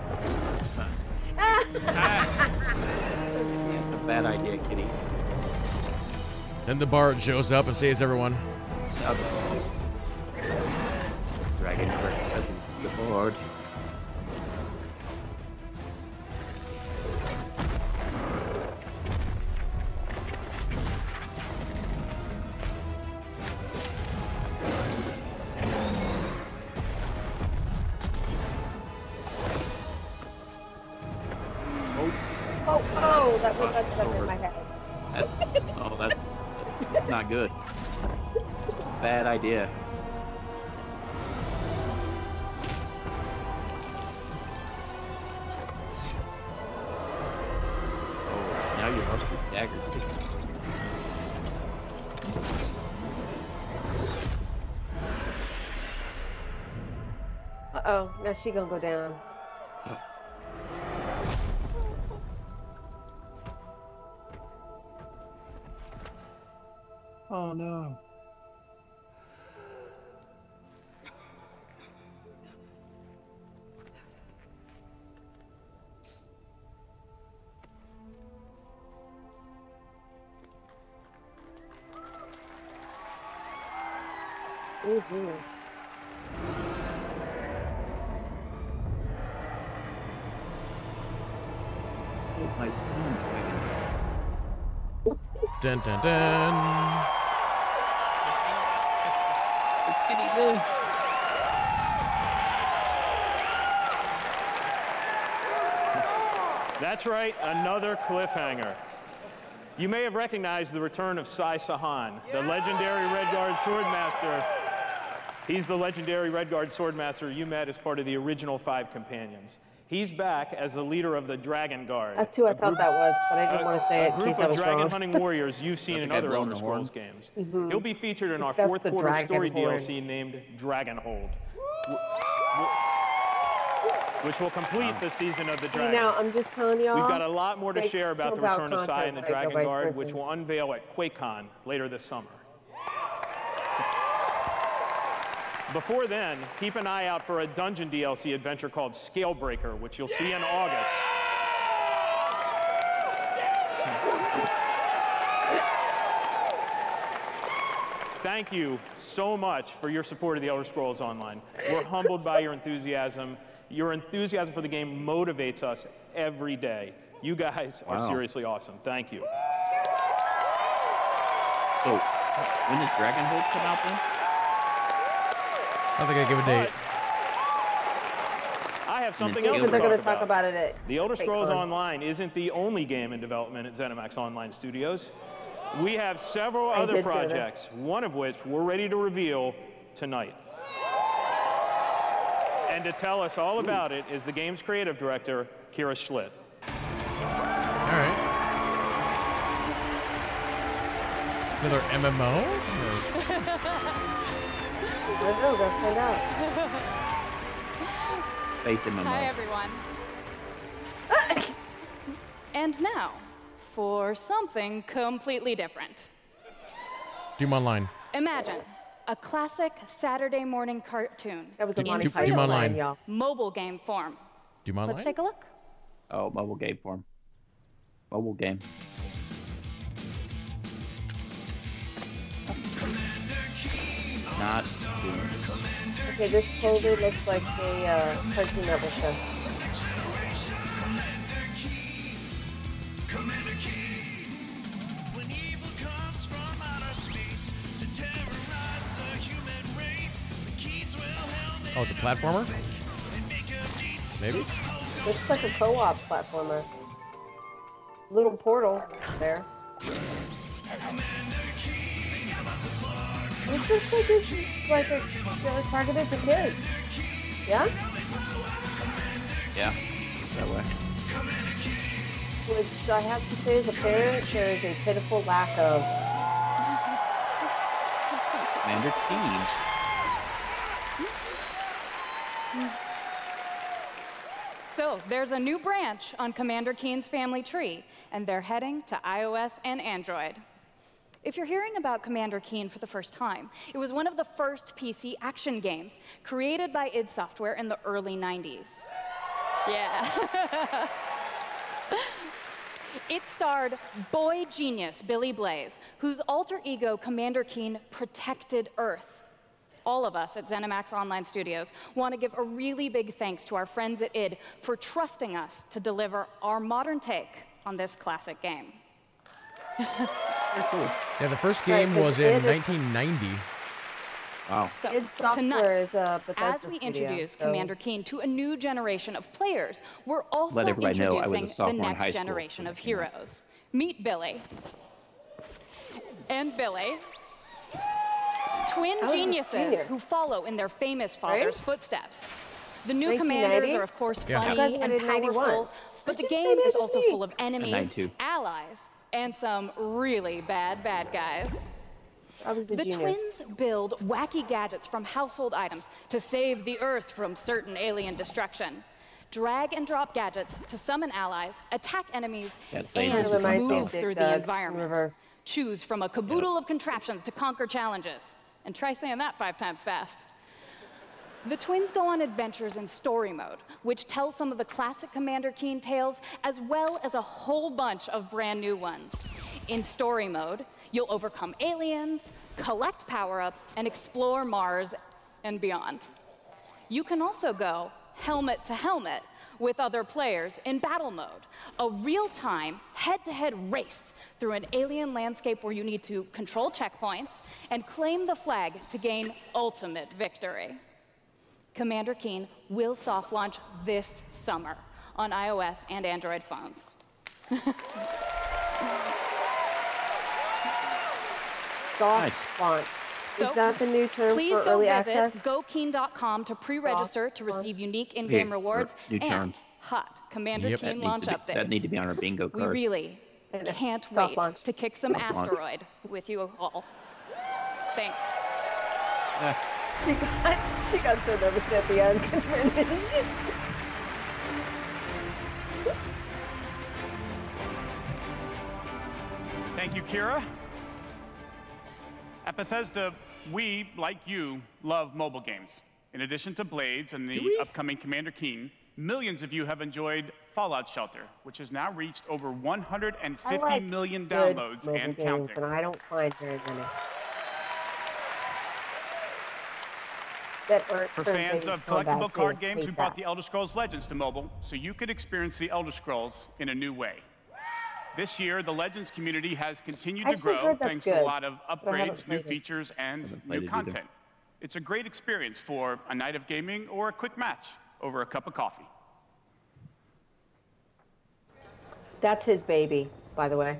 It's a bad idea, kitty. Then the bard shows up and saves everyone. Dragon representing the board. Oh, that was stuck in my head. That's not good. Bad idea. Oh, now you lost your dagger. Uh-oh, now she gonna go down. Oh no. My son, Dun dun dun. That's right, another cliffhanger. You may have recognized the return of Sai Sahan, the legendary Redguard Swordmaster. He's the legendary Redguard Swordmaster you met as part of the original 5 companions. He's back as the leader of the Dragon Guard. That's who I thought that was, but I didn't want to say it in case I was wrong. A group of dragon hunting warriors you've seen in other Elder Scrolls games. He'll be featured in our 4th quarter story DLC named Dragonhold, which will complete the season of the Dragon. Now, I'm just telling y'all. We've got a lot more to share about the return of Sai and the Dragon Guard, which will unveil at QuakeCon later this summer. Before then, keep an eye out for a dungeon DLC adventure called Scalebreaker, which you'll see in August. Thank you so much for your support of the Elder Scrolls Online. We're humbled by your enthusiasm. Your enthusiasm for the game motivates us every day. You guys are seriously awesome. Thank you. So, when does Dragonhold come out then? I think I give a date. I have something else to they're talk going to talk about. about it at The Elder Scrolls TechCon. Online isn't the only game in development at ZeniMax Online Studios. We have several other projects, one of which we're ready to reveal tonight. And to tell us all about it is the game's creative director, Kira Schlitt. All right. Another MMO? I don't know, let's find out. Face MMO. Hi, everyone. And now, for something completely different. Doom Online. Imagine a classic Saturday morning cartoon That was a Monty Doom Python Online. line, y'all. mobile game form. Doom Online? Let's take a look. Oh, mobile game form. Mobile game. Not Doom. Okay, this totally looks like a Cartoon Network show. Oh, it's a platformer? Maybe? Looks like a co-op platformer. Little portal there. This looks like it's like a targeted to kids. Yeah? Yeah, that way. Which I have to say, as a parent, there is a pitiful lack of. Commander Keen. So, there's a new branch on Commander Keen's family tree, and they're heading to iOS and Android. If you're hearing about Commander Keen for the first time, it was one of the first PC action games created by id Software in the early 90s. Yeah. It starred boy genius Billy Blaze, whose alter ego Commander Keen protected Earth. All of us at ZeniMax Online Studios want to give a really big thanks to our friends at id for trusting us to deliver our modern take on this classic game. Yeah, the first game was in 1990. Wow. So id Software tonight, is a Bethesda as we studio, introduce so- Commander Keen to a new generation of players, we're also Let everybody know I was a introducing the sophomore in high next school generation when of it came out. heroes. Meet Billy. And Billy. Twin I was a geniuses junior. who follow in their famous father's Right? footsteps. The new 1990? commanders are, of course, Yeah. funny I and graduated in 91. powerful, but the What'd you game say, is also Maggie? full of enemies, 92. allies, and some really bad guys. I was the The junior. twins build wacky gadgets from household items to save the Earth from certain alien destruction. Drag and drop gadgets to summon allies, attack enemies, That's saying and it's just reminds me move of Dick through Doug the in environment. reverse. Choose from a caboodle of contraptions to conquer challenges. And try saying that 5 times fast. The twins go on adventures in story mode, which tells some of the classic Commander Keen tales, as well as a whole bunch of brand new ones. In story mode, you'll overcome aliens, collect power-ups, and explore Mars and beyond. You can also go helmet to helmet with other players in battle mode, a real-time, head-to-head race through an alien landscape where you need to control checkpoints and claim the flag to gain ultimate victory. Commander Keen will soft launch this summer on iOS and Android phones. Soft font. So, Is that the new term please for go early visit access? gokeen.com to pre-register to receive unique in-game Yeah, rewards new and terms. hot Commander Yep. Keen That launch needs to be- updates. that need to be on our bingo We card. really And a can't soft wait launch. to kick some Soft launch. asteroid with you all. Thanks. She got so nervous at the end. Thank you, Kira. At Bethesda, we, like you, love mobile games. In addition to Blades and the upcoming Commander Keen, millions of you have enjoyed Fallout Shelter, which has now reached over 150 million downloads mobile and games, counting. and I don't find very many. That aren't For turn-based fans of combat, collectible too. card games, Hate we brought that. the Elder Scrolls Legends to mobile so you could experience the Elder Scrolls in a new way. This year, the Legends community has continued to Actually grow heard that's thanks to good, a lot of but I haven't upgrades, new played it. features, and Haven't played new it either. content. It's a great experience for a night of gaming or a quick match over a cup of coffee. That's his baby, by the way.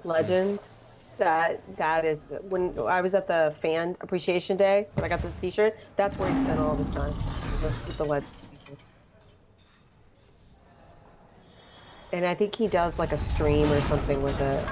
Legends. That is when I was at the fan appreciation day when I got this T-shirt. That's where he spent all of his time with the Legends. And I think he does like a stream or something with it.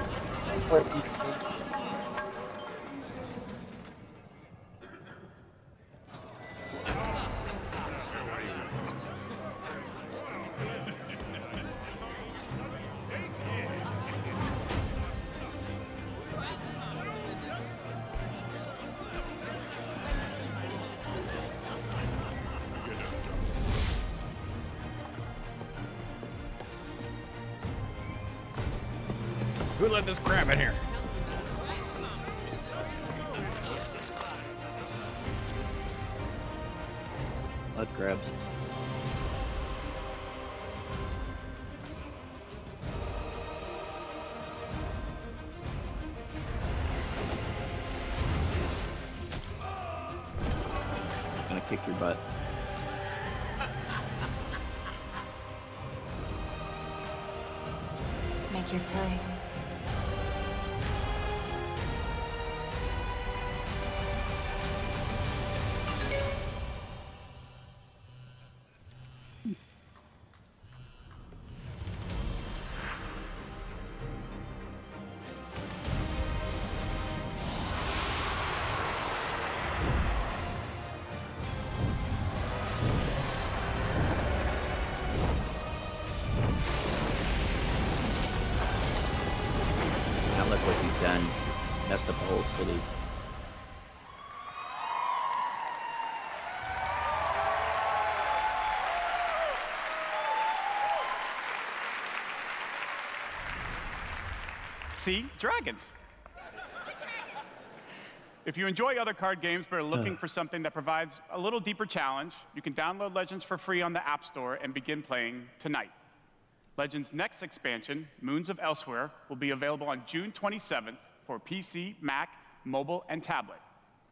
Who let this crap in here? Blood crabs. I'm gonna kick your butt. Make your play. Done. Messed up the whole city. See? Dragons. If you enjoy other card games but are looking for something that provides a little deeper challenge, you can download Legends for free on the App Store and begin playing tonight. Legends' next expansion, Moons of Elsewhere, will be available on June 27th for PC, Mac, mobile, and tablet.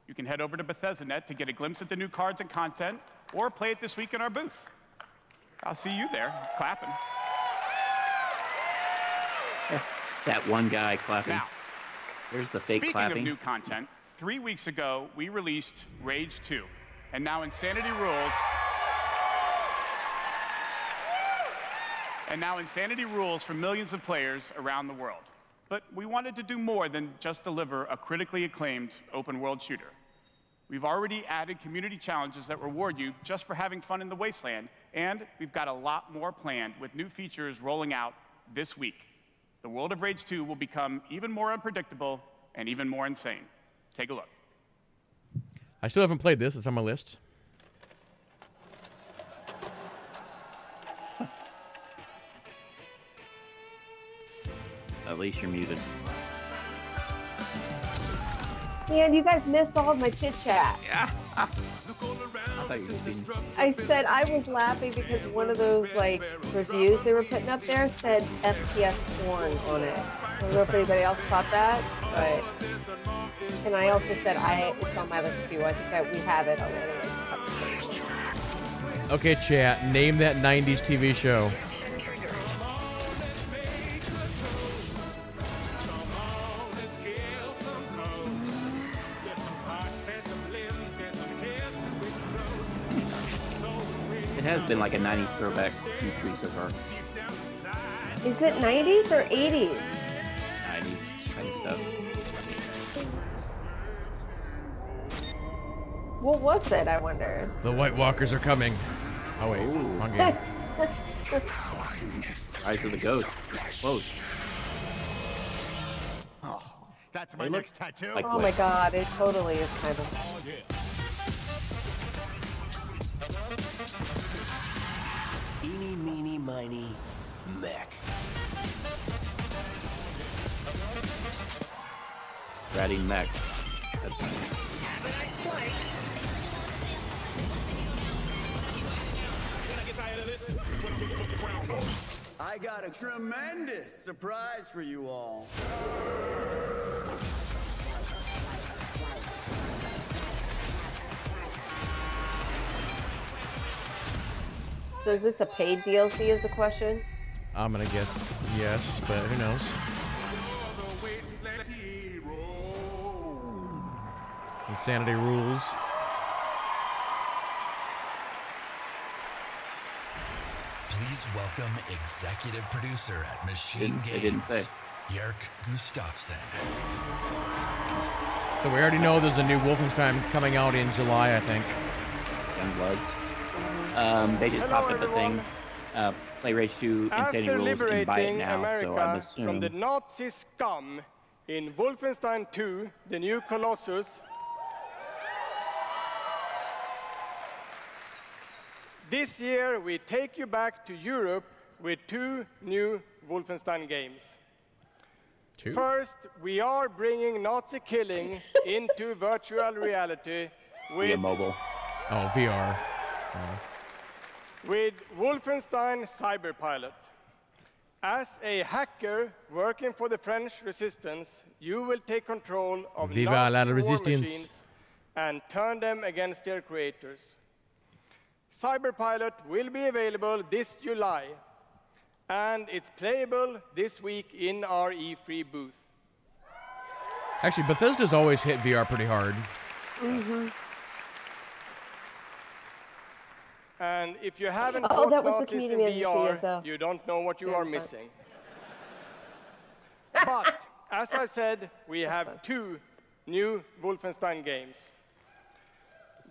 You can head over to Bethesda.net to get a glimpse at the new cards and content, or play it this week in our booth. I'll see you there, clapping. That one guy clapping. Now, there's the fake speaking clapping. Of new content, 3 weeks ago, we released Rage 2, and now Insanity Rules. And now Insanity Rules for millions of players around the world. But we wanted to do more than just deliver a critically acclaimed open-world shooter. We've already added community challenges that reward you just for having fun in the wasteland, and we've got a lot more planned with new features rolling out this week. The world of Rage 2 will become even more unpredictable and even more insane. Take a look. I still haven't played this. It's on my list. At least you're muted. Man, you guys missed all of my chit chat. Yeah. I thought you were being... I said I was laughing because one of those like reviews they were putting up there said FPS porn on it. I don't know if anybody else caught that, but and I also said it's on my list too. I think that we have it already. Okay, chat. Name that 90s TV show. It has been like a 90s throwback E3 so far. Is it 90s or 80s? 90s kind of stuff. What was it, I wonder? The White Walkers are coming. Oh, wait. Wrong game. Rise of the Ghost. Close. Oh, that's my next tattoo. Like my god, it totally is kind of... Eeny, meeny, miny, mech. Ratty mech. That's I got a tremendous surprise for you all. So is this a paid DLC is the question? I'm gonna guess Yes, but who knows? Insanity rules. Please welcome executive producer at Machine Games, Jörg Gustafsson. So we already know there's a new Wolfenstein coming out in July, I think. Youngblood. They just popped up a thing. Play Rage 2 Insanity Rules and buy it now, so I'm assuming. From the Nazi scum in Wolfenstein 2, the new Colossus, this year we take you back to Europe with 2 new Wolfenstein games. 2? First, we are bringing Nazi killing into virtual reality with mobile. Oh, VR. With Wolfenstein Cyberpilot. As a hacker working for the French resistance, you will take control of Viva la Nazi war resistance. machines and turn them against their creators. Cyberpilot will be available this July, and it's playable this week in our E3 booth. Actually, Bethesda's always hit VR pretty hard. Mm-hmm. And if you haven't Oh, that was the Nazis in community VR, message, so. you don't know what you Yeah, are fine. missing. But, as I said, we have 2 new Wolfenstein games.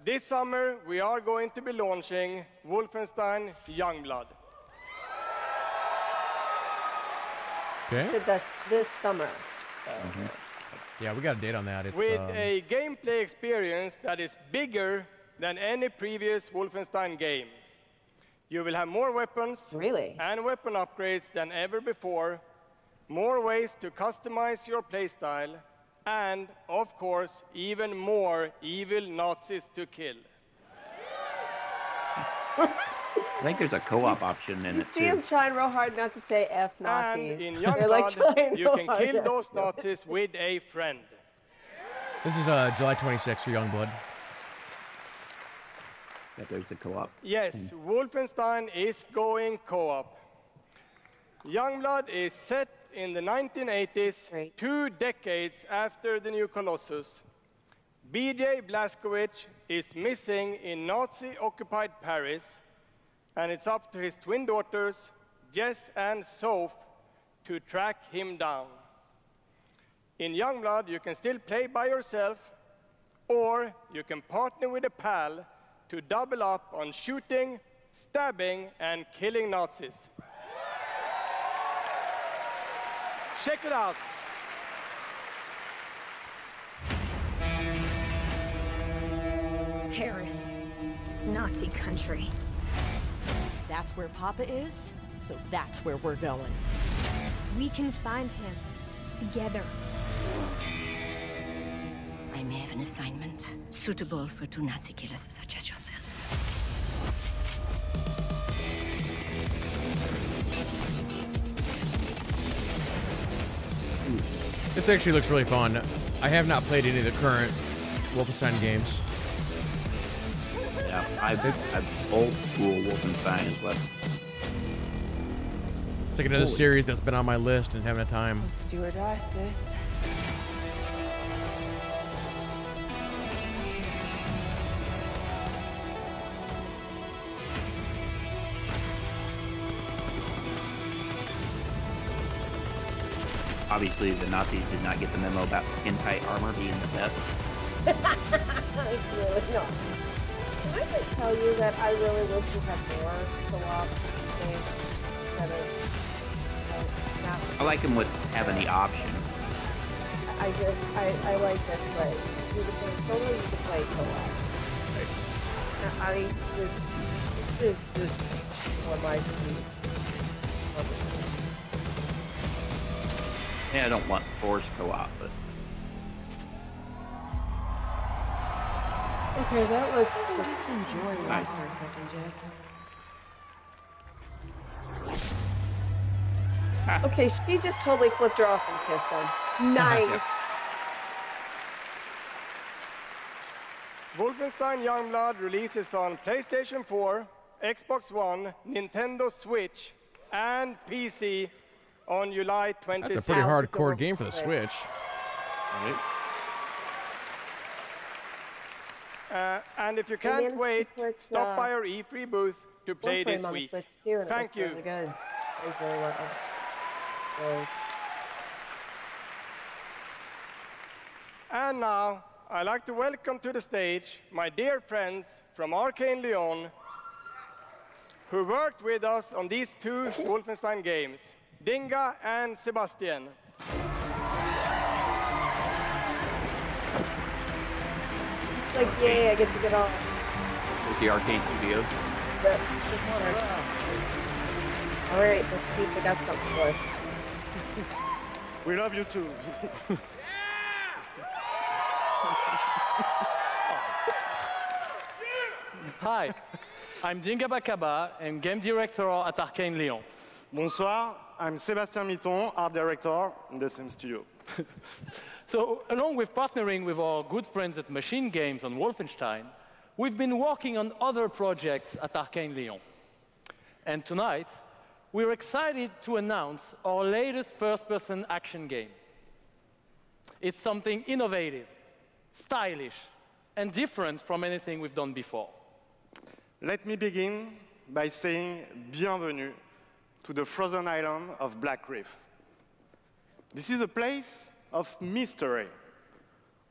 This summer, we are going to be launching Wolfenstein Youngblood. Okay. So that's this summer. So. Yeah, we got a date on that. It's With a gameplay experience that is bigger than any previous Wolfenstein game. You will have more weapons and weapon upgrades than ever before, more ways to customize your playstyle, and, of course, even more evil Nazis to kill. I think there's a co-op option in You it see too. him trying real hard not to say F Nazis. And in They're like Youngblood, trying you real can hard kill to- those Nazis with a friend. This is July 26th for Youngblood. Yeah, there's the co-op. Yes, Wolfenstein is going co-op. Youngblood is set in the 1980s, 2 decades after the new Colossus. B.J. Blazkowicz is missing in Nazi-occupied Paris, and it's up to his twin daughters, Jess and Soph, to track him down. In Youngblood, you can still play by yourself, or you can partner with a pal to double up on shooting, stabbing, and killing Nazis. Check it out. Paris, Nazi country. That's where Papa is, so that's where we're going. We can find him together. I may have an assignment suitable for 2 Nazi killers such as yourselves. This actually looks really fun. I have not played any of the current Wolfenstein games. Yeah, I've old school Wolfenstein is what. It's like another series that's been on my list and haven't had time. Stewardesses. Obviously, the Nazis did not get the memo about skin-tight armor being the best. It's really not. Can I just tell you that I really wish we had more co-op games instead of, I like them with having the option. I like this way. You can play solo, you can play co-op. I mean, this is just what my view. Yeah, I don't want forced co-op, but Okay, that was Just enjoy Nice. for a second, Jess. Okay, she just totally flipped her off and kissed him. Nice. Wolfenstein Youngblood releases on PlayStation 4, Xbox One, Nintendo Switch, and PC on July 26th. That's a pretty hardcore game for the Switch. And if you can't wait, stop by our E3 booth to play this week. Thank you. Really good. It's really well. So. And now, I'd like to welcome to the stage my dear friends from Arcane Lyon, who worked with us on these two Wolfenstein games, Dinga and Sebastian. Like, yay, I get to get off. With the Arcane Studios. Yep. All right, let's see if we got something for us. We love you too. Hi, I'm Dinga Bakaba, and game director at Arcane Lyon. Bonsoir, I'm Sébastien Mitton, art director in the same studio. So, along with partnering with our good friends at Machine Games on Wolfenstein, we've been working on other projects at Arcane Lyon. And tonight, we're excited to announce our latest first-person action game. It's something innovative, stylish, and different from anything we've done before. Let me begin by saying bienvenue to the frozen island of Black Reef. This is a place of mystery,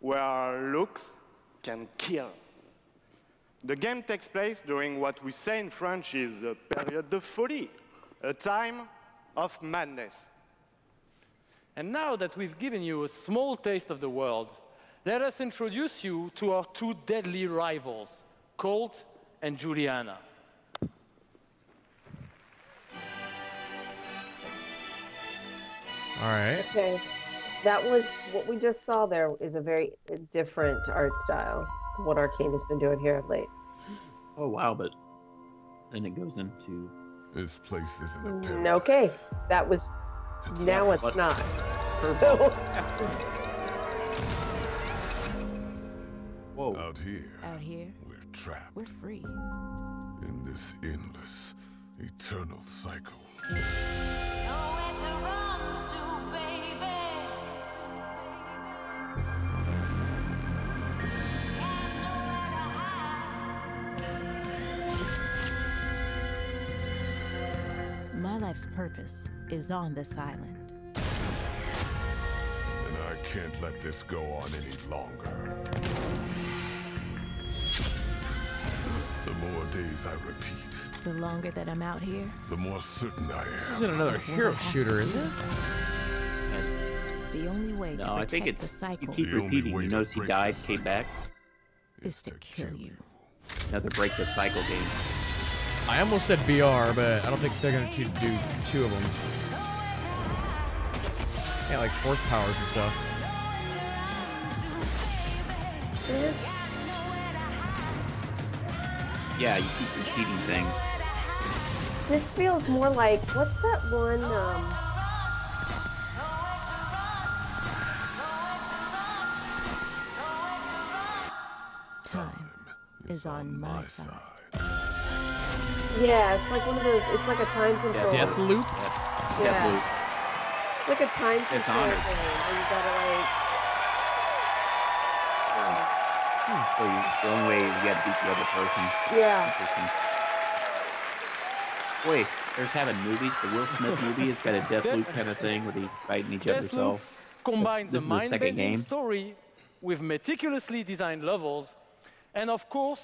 where looks can kill. The game takes place during what we say in French is a période de folie, a time of madness. And now that we've given you a small taste of the world, let us introduce you to our two deadly rivals, Colt and Juliana. All right. Okay. That was what we just saw there is a very different art style from what Arcane has been doing here of late. Oh, wow, but then it goes into... This place isn't a paradise. Okay, that was... Now it's not. Whoa. Out here, we're trapped. We're free. In this endless, eternal cycle. Nowhere to run to, baby. Got nowhere to hide. My life's purpose is on this island. And I can't let this go on any longer. The more days I repeat, The longer that I'm out here, the more certain I am. This isn't another hero shooter, is it? the only way to No, I protect think the it's... cycle You keep repeating. You notice he died, came back. is to kill you. Another break the cycle game. I almost said BR, but I don't think they're going to do two of them. Yeah, like force powers and stuff. Yeah, you keep repeating things. This feels more like, what's that one, Time is on my side. Yeah, it's like one of those, it's like a time control. Death Loop? Yeah. Death Loop. It's like a time control Dishonored. thing where you gotta like... So the only way you gotta beat the other person. Yeah. Interesting. Wait, there's having movies. The Will Smith movie has got a Death Loop kind of thing where they fighting each other. So combines this a is the second mind-bending game. story with meticulously designed levels, and of course,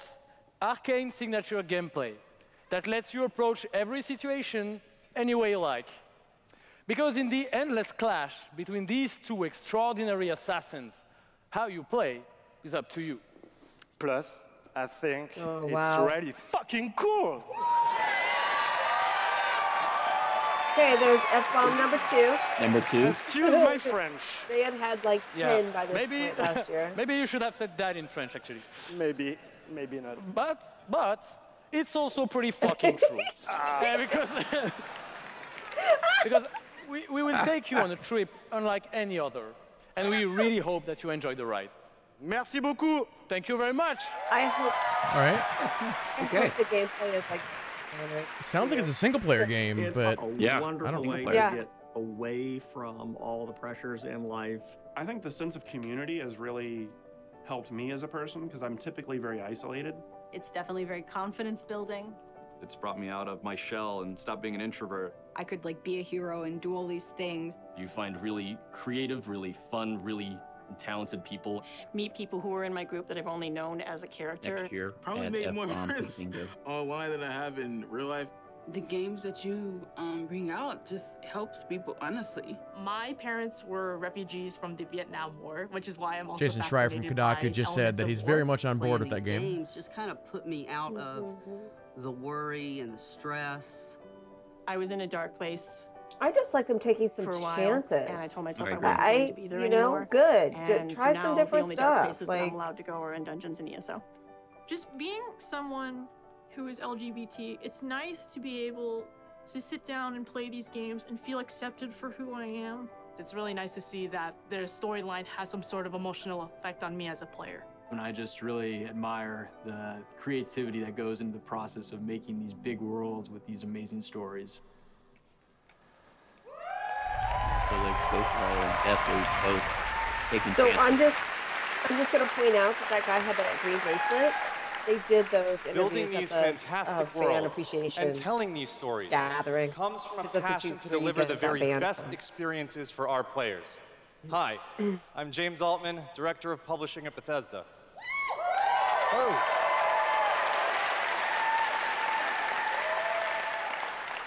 Arcane signature gameplay that lets you approach every situation any way you like. Because in the endless clash between these two extraordinary assassins, how you play is up to you. Plus, I think Oh, it's wow. really fucking cool. Okay, there's F-bomb number 2. Number 2. Excuse my French. They had like 10 by this maybe, point last year. maybe you should have said that in French, actually. Maybe not. But it's also pretty fucking true. Yeah, because we will take you on a trip unlike any other, and we really hope that you enjoy the ride. Merci beaucoup. Thank you very much. I hope. All right. I hope the gameplay is like. Sounds like it's a single-player game, It's but a yeah, wonderful way to Yeah. get away from all the pressures in life. I think the sense of community has really helped me as a person because I'm typically very isolated. It's definitely very confidence building. It's brought me out of my shell and stopped being an introvert. I could like be a hero and do all these things. You find really creative, really fun, really talented people. Meet people who are in my group that I've only known as a character. Next year, probably made more friends online than I have in real life. The games that you bring out just helps people, honestly. My parents were refugees from the Vietnam War, which is why I'm also Jason Schreier from Kodaku just said that he's very much on board with that game. Games just kind of put me out of the worry and the stress. I was in a dark place. I just like them taking some for a while, chances. and I told myself I wasn't going to be there anymore. Good. And Try so some now different the only stuff. dark places that I'm allowed to go are in dungeons and ESO. Just being someone who is LGBT, it's nice to be able to sit down and play these games and feel accepted for who I am. It's really nice to see that their storyline has some sort of emotional effect on me as a player. And I just really admire the creativity that goes into the process of making these big worlds with these amazing stories. So like Ghostwire and Deathloop both taking So chances. I'm just gonna point out that guy had that green bracelet. They did those Building interviews these at the fantastic fan worlds appreciation and telling these stories gathering comes from a That's what passion you to really deliver did the with that very band. best experiences for our players. Hi, I'm James Altman, Director of Publishing at Bethesda.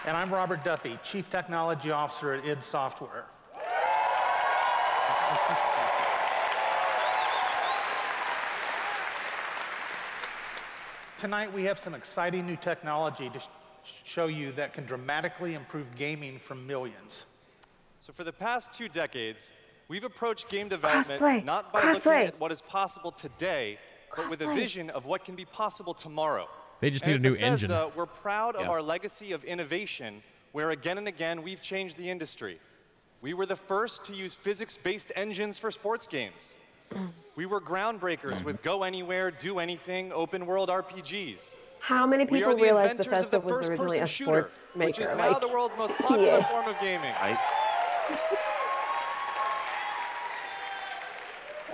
And I'm Robert Duffy, Chief Technology Officer at id Software. Tonight we have some exciting new technology to show you that can dramatically improve gaming for millions. So for the past 2 decades, we've approached game development Crossplay. not by looking at what is possible today, but with a vision of what can be possible tomorrow. They just need And a new at Bethesda, engine. We're proud of Yeah. our legacy of innovation, where again and again we've changed the industry. We were the first to use physics-based engines for sports games. We were groundbreakers with go anywhere, do anything, open world RPGs. How many We people are the realize inventors Bethesda of the was originally first-person a shooter, sports which maker? is now like, the world's most popular yeah. form of gaming. I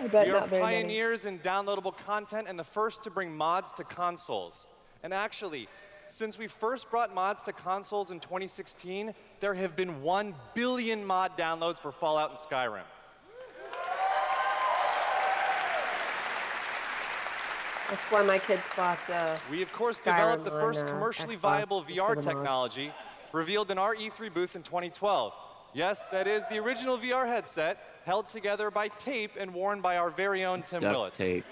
We bet are not very many. pioneers in downloadable content and the first to bring mods to consoles. And actually, since we first brought mods to consoles in 2016, there have been 1 billion mod downloads for Fallout and Skyrim. That's why my kids bought We, of course, Skyrim developed the on, first commercially Xbox viable just VR for the mods. technology revealed in our E3 booth in 2012. Yes, that is the original VR headset, held together by tape and worn by our very own Tim Duct Willits. tape.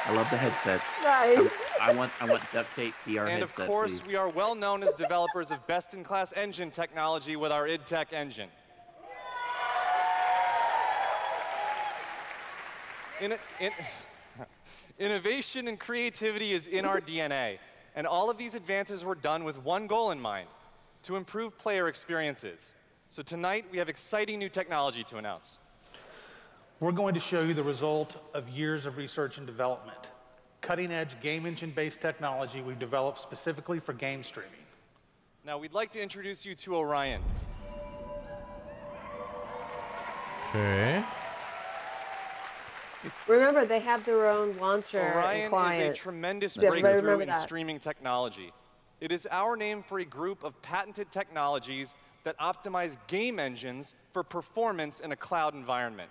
I love the headset. Right. I want duct tape VR And headset. of course, please. we are well known as developers of best-in-class engine technology with our id Tech engine. Innovation and creativity is in our DNA, and all of these advances were done with one goal in mind: to improve player experiences. So tonight, we have exciting new technology to announce. We're going to show you the result of years of research and development. Cutting-edge game engine-based technology we've developed specifically for game streaming. Now, we'd like to introduce you to Orion. Okay. Remember, they have their own launcher and Orion client. is a tremendous Yes, I breakthrough remember in that. streaming technology. It is our name for a group of patented technologies that optimize game engines for performance in a cloud environment.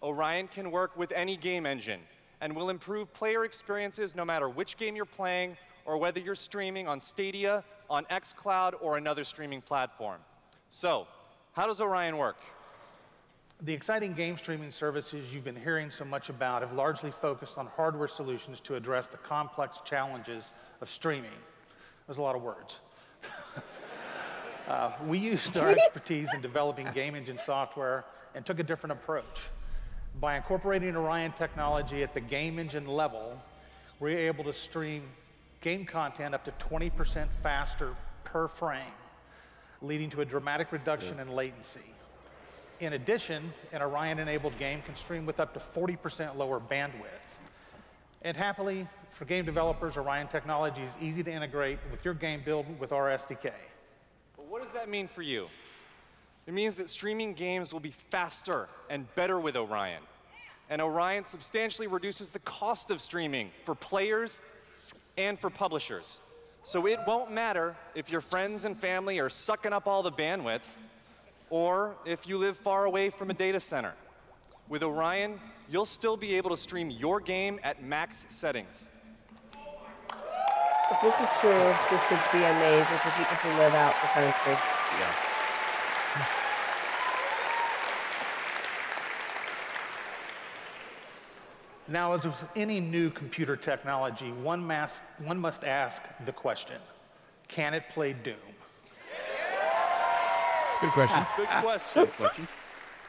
Orion can work with any game engine and will improve player experiences no matter which game you're playing or whether you're streaming on Stadia, on xCloud, or another streaming platform. So, how does Orion work? The exciting game streaming services you've been hearing so much about have largely focused on hardware solutions to address the complex challenges of streaming. There's a lot of words. We used our expertise in developing game engine software and took a different approach. By incorporating Orion technology at the game engine level, we're able to stream game content up to 20% faster per frame, leading to a dramatic reduction in latency. In addition, an Orion-enabled game can stream with up to 40% lower bandwidth. And happily, for game developers, Orion technology is easy to integrate with your game build with our SDK. what does that mean for you? It means that streaming games will be faster and better with Orion. And Orion substantially reduces the cost of streaming for players and for publishers. So it won't matter if your friends and family are sucking up all the bandwidth, or if you live far away from a data center. With Orion, you'll still be able to stream your game at max settings. If this is true, this should be amazing for people who live out the country. Yeah. Now, as with any new computer technology, one must ask the question, can it play Doom? Good question. Good question. Good question.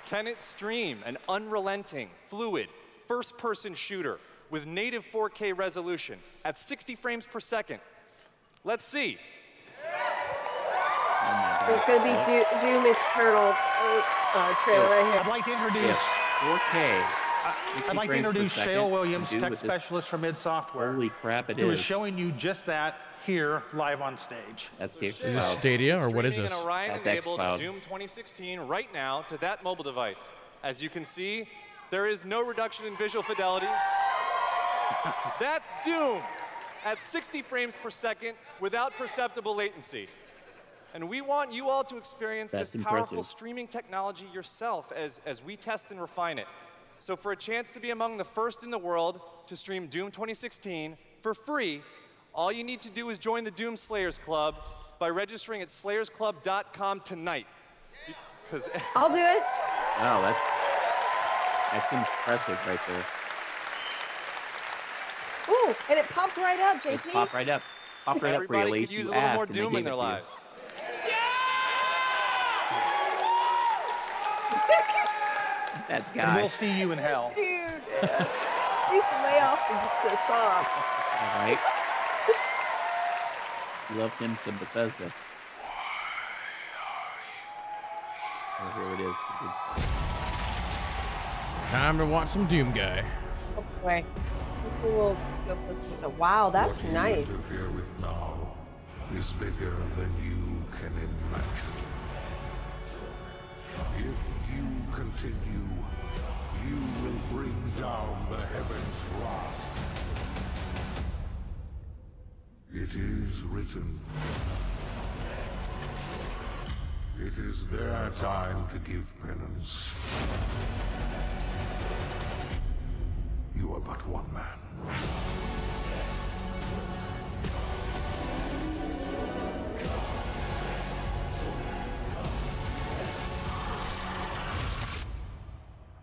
Can it stream an unrelenting, fluid, first-person shooter with native 4K resolution at 60 frames per second? Let's see. There's going to be Doom Eternal trailer right here. I'd like to introduce 4K. I'd like to introduce Shale Williams, tech specialist from id Software. Holy crap, it who is. is showing you just that here live on stage. That's here. Is this Stadia or what is this? Streaming an Orion-enabled Doom 2016 right now to that mobile device. As you can see, there is no reduction in visual fidelity. That's Doom at 60 frames per second without perceptible latency. And we want you all to experience this powerful streaming technology yourself as we test and refine it. So for a chance to be among the first in the world to stream Doom 2016 for free, all you need to do is join the Doom Slayers Club by registering at slayersclub.com tonight. I'll do it. Oh, that's impressive right there. Ooh, and it popped right up, JP. It popped right up. Popped right up for you, Elise. Everybody could use a little more Doom in their lives. That guy. And we'll see you in hell. Dude, he's way off the song. All right. He loves him some Bethesda. Oh, here it is. Time to watch some Doom Guy. Oh boy. Let's see a little scope this person. Wow, that's nice. What you interfere with now is bigger than you can imagine. If you continue, you will bring down the heavens' wrath. It is written. It is their time to give penance. You are but one man.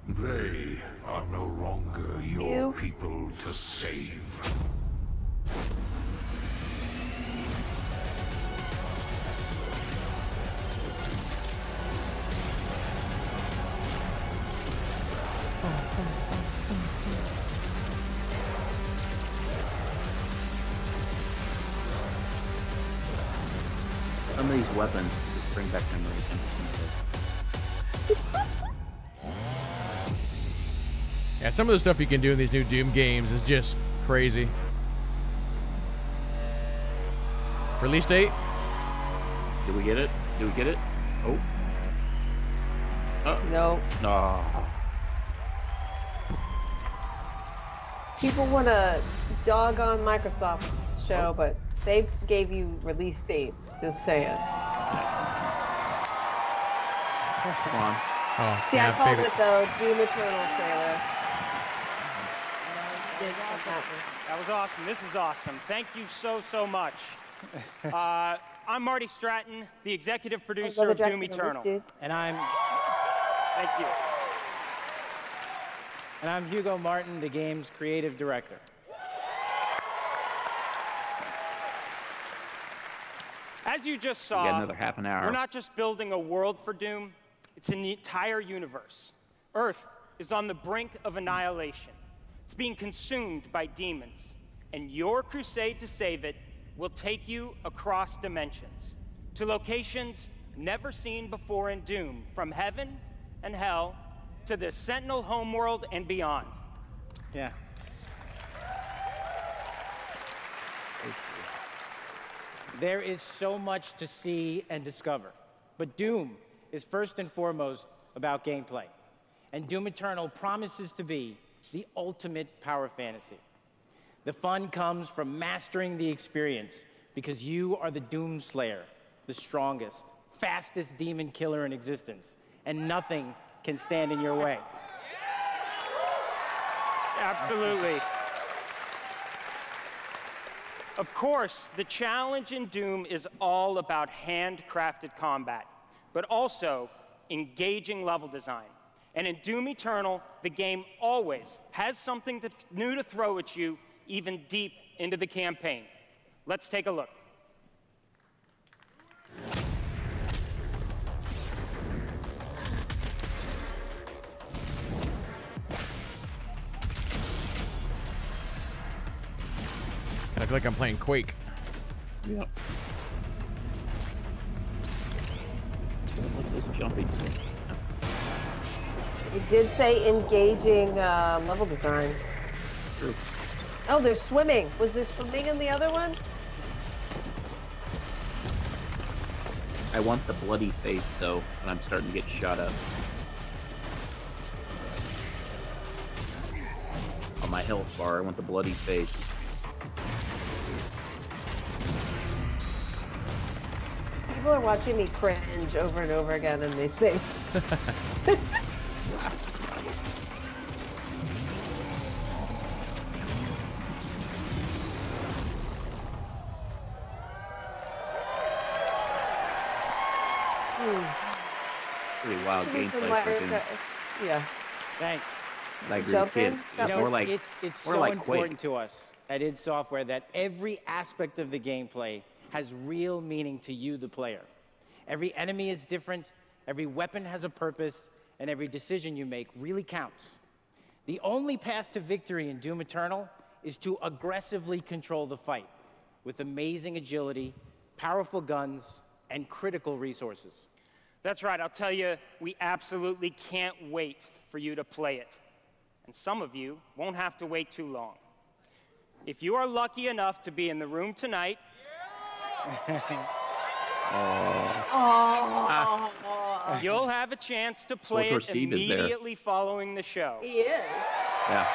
They are no longer your people to save. Some of these weapons just bring back memories. Yeah, some of the stuff you can do in these new Doom games is just crazy. Release date? Did we get it? Did we get it? Oh. No. No. People want to dog on Microsoft show, but they gave you release dates. Just saying. Come on. Oh, see, yeah, I called it though. Doom Eternal trailer. That was awesome. This is awesome. Thank you so much. I'm Marty Stratton, the executive producer of Doom Eternal. And I'm... Thank you. And I'm Hugo Martin, the game's creative director. As you just saw, we got another half an hour. We're not just building a world for Doom, it's an entire universe. Earth is on the brink of annihilation. It's being consumed by demons, and your crusade to save it will take you across dimensions, to locations never seen before in Doom, from heaven and hell to the Sentinel homeworld and beyond. Yeah. There is so much to see and discover, but Doom is first and foremost about gameplay. And Doom Eternal promises to be the ultimate power fantasy. The fun comes from mastering the experience because you are the Doom Slayer, the strongest, fastest demon killer in existence, and nothing can stand in your way. Absolutely. Of course, the challenge in Doom is all about handcrafted combat, but also engaging level design. And in Doom Eternal, the game always has something that's new to throw at you, even deep into the campaign. Let's take a look. I feel like I'm playing Quake. Yep. What's this jumping? It did say engaging level design. True. Oh, there's swimming. Was there swimming in the other one? I want the bloody face, though, when I'm starting to get shot up. On my health bar, I want the bloody face. People are watching me cringe over and over again, and they think. Pretty wild gameplay for Doom. Yeah. Thanks. I agree with kids. You know, More like it's more so like important Quake. to us at id Software that every aspect of the gameplay has real meaning to you, the player. Every enemy is different, every weapon has a purpose, and every decision you make really counts. The only path to victory in Doom Eternal is to aggressively control the fight with amazing agility, powerful guns, and critical resources. That's right, I'll tell you, we absolutely can't wait for you to play it. And some of you won't have to wait too long. If you are lucky enough to be in the room tonight, you'll have a chance to play it Steve is there. immediately following the show. He is. Yeah.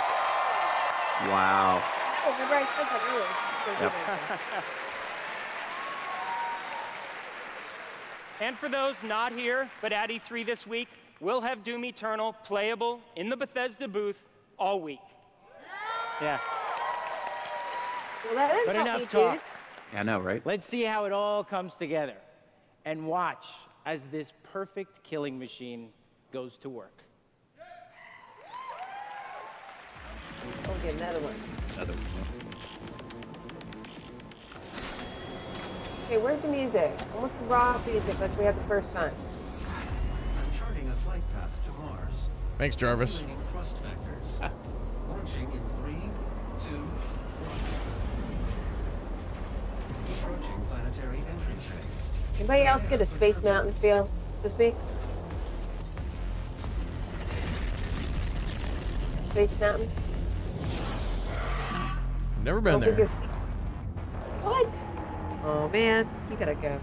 Wow. Oh, remember I said that earlier. Yep. And for those not here, but at E3 this week, we'll have Doom Eternal playable in the Bethesda booth all week. Yeah. Well, that is But what enough we talk. did. Yeah, I know, right? Let's see how it all comes together and watch as this perfect killing machine goes to work. Okay, another one. Another one. Okay, where's the music? I want some raw music like we had the first time. I'm charting a flight path to Mars. Thanks, Jarvis. Eliminating thrust vectors. Launching in 3, 2, 1. Approaching planetary entry phase. Anybody else get a Space Mountain feel? Just me? Space Mountain? Never been Don't think there. it's- What? Oh man, you gotta go.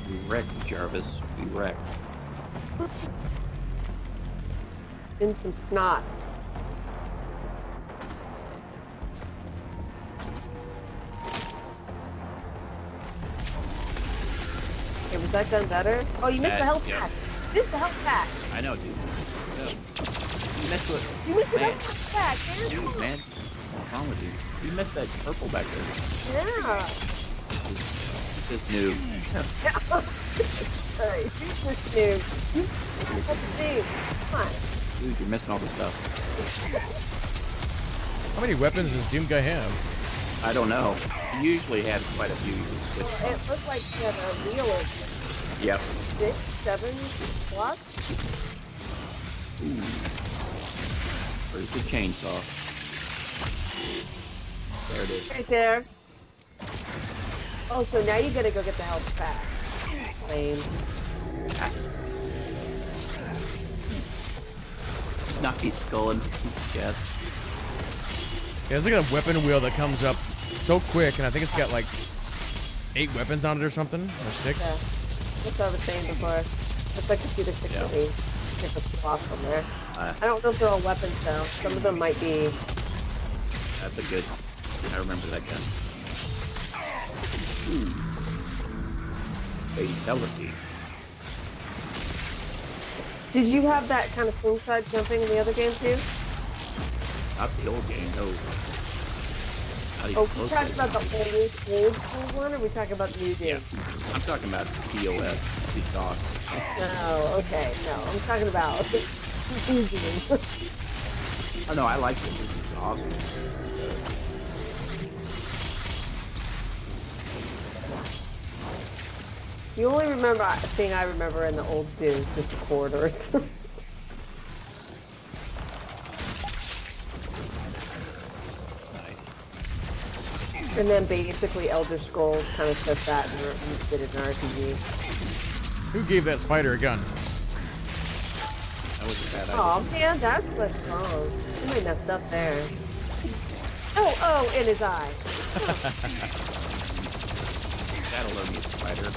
We wrecked, Jarvis. We wrecked. In some snot. Okay, was that done better? Oh, you missed the health yeah. pack. You missed the health pack. I know, dude. No. You missed with You missed the man. health pack, man. Dude, man. What's wrong with you? You missed that purple back there. Yeah. This is new. Sorry, shoot this dude. What's the name? Come on. Dude, you're missing all the stuff. How many weapons does Doom guy have? I don't know. He usually has quite a few. It looked like he had a wheel of Yep. 6, 7 plus. Ooh. Where's the chainsaw? There it is. Right there. Oh, so now you gotta go get the health pack. Lame. Knock his skull into his chest. Yeah, it's like a weapon wheel that comes up so quick, and I think it's got like 8 weapons on it or something, or 6. Yeah, that's what I was saying before. It's like computer 6 Yeah. of 8. Take the slots from there. I don't know if they're all weapons though. Some of them might be. That's a good. I remember that gun. Fatality. Did you have that kind of slingshot jumping in the other game too? Not the old game, no. Not even Oh, we close to talking it. about the old school one, or we talking about the new game? I'm talking about POS. It's awesome. No, okay, no, I'm talking about the new game. Oh no, I like it. It's awesome. The only thing I remember in the old Doom is just the corridors. And then basically Elder Scrolls kind of took that and used it in an RPG. Who gave that spider a gun? That was a bad idea. Oh man, that's what's wrong. Somebody messed up there. Oh, in his eye. That'll learn me, spider.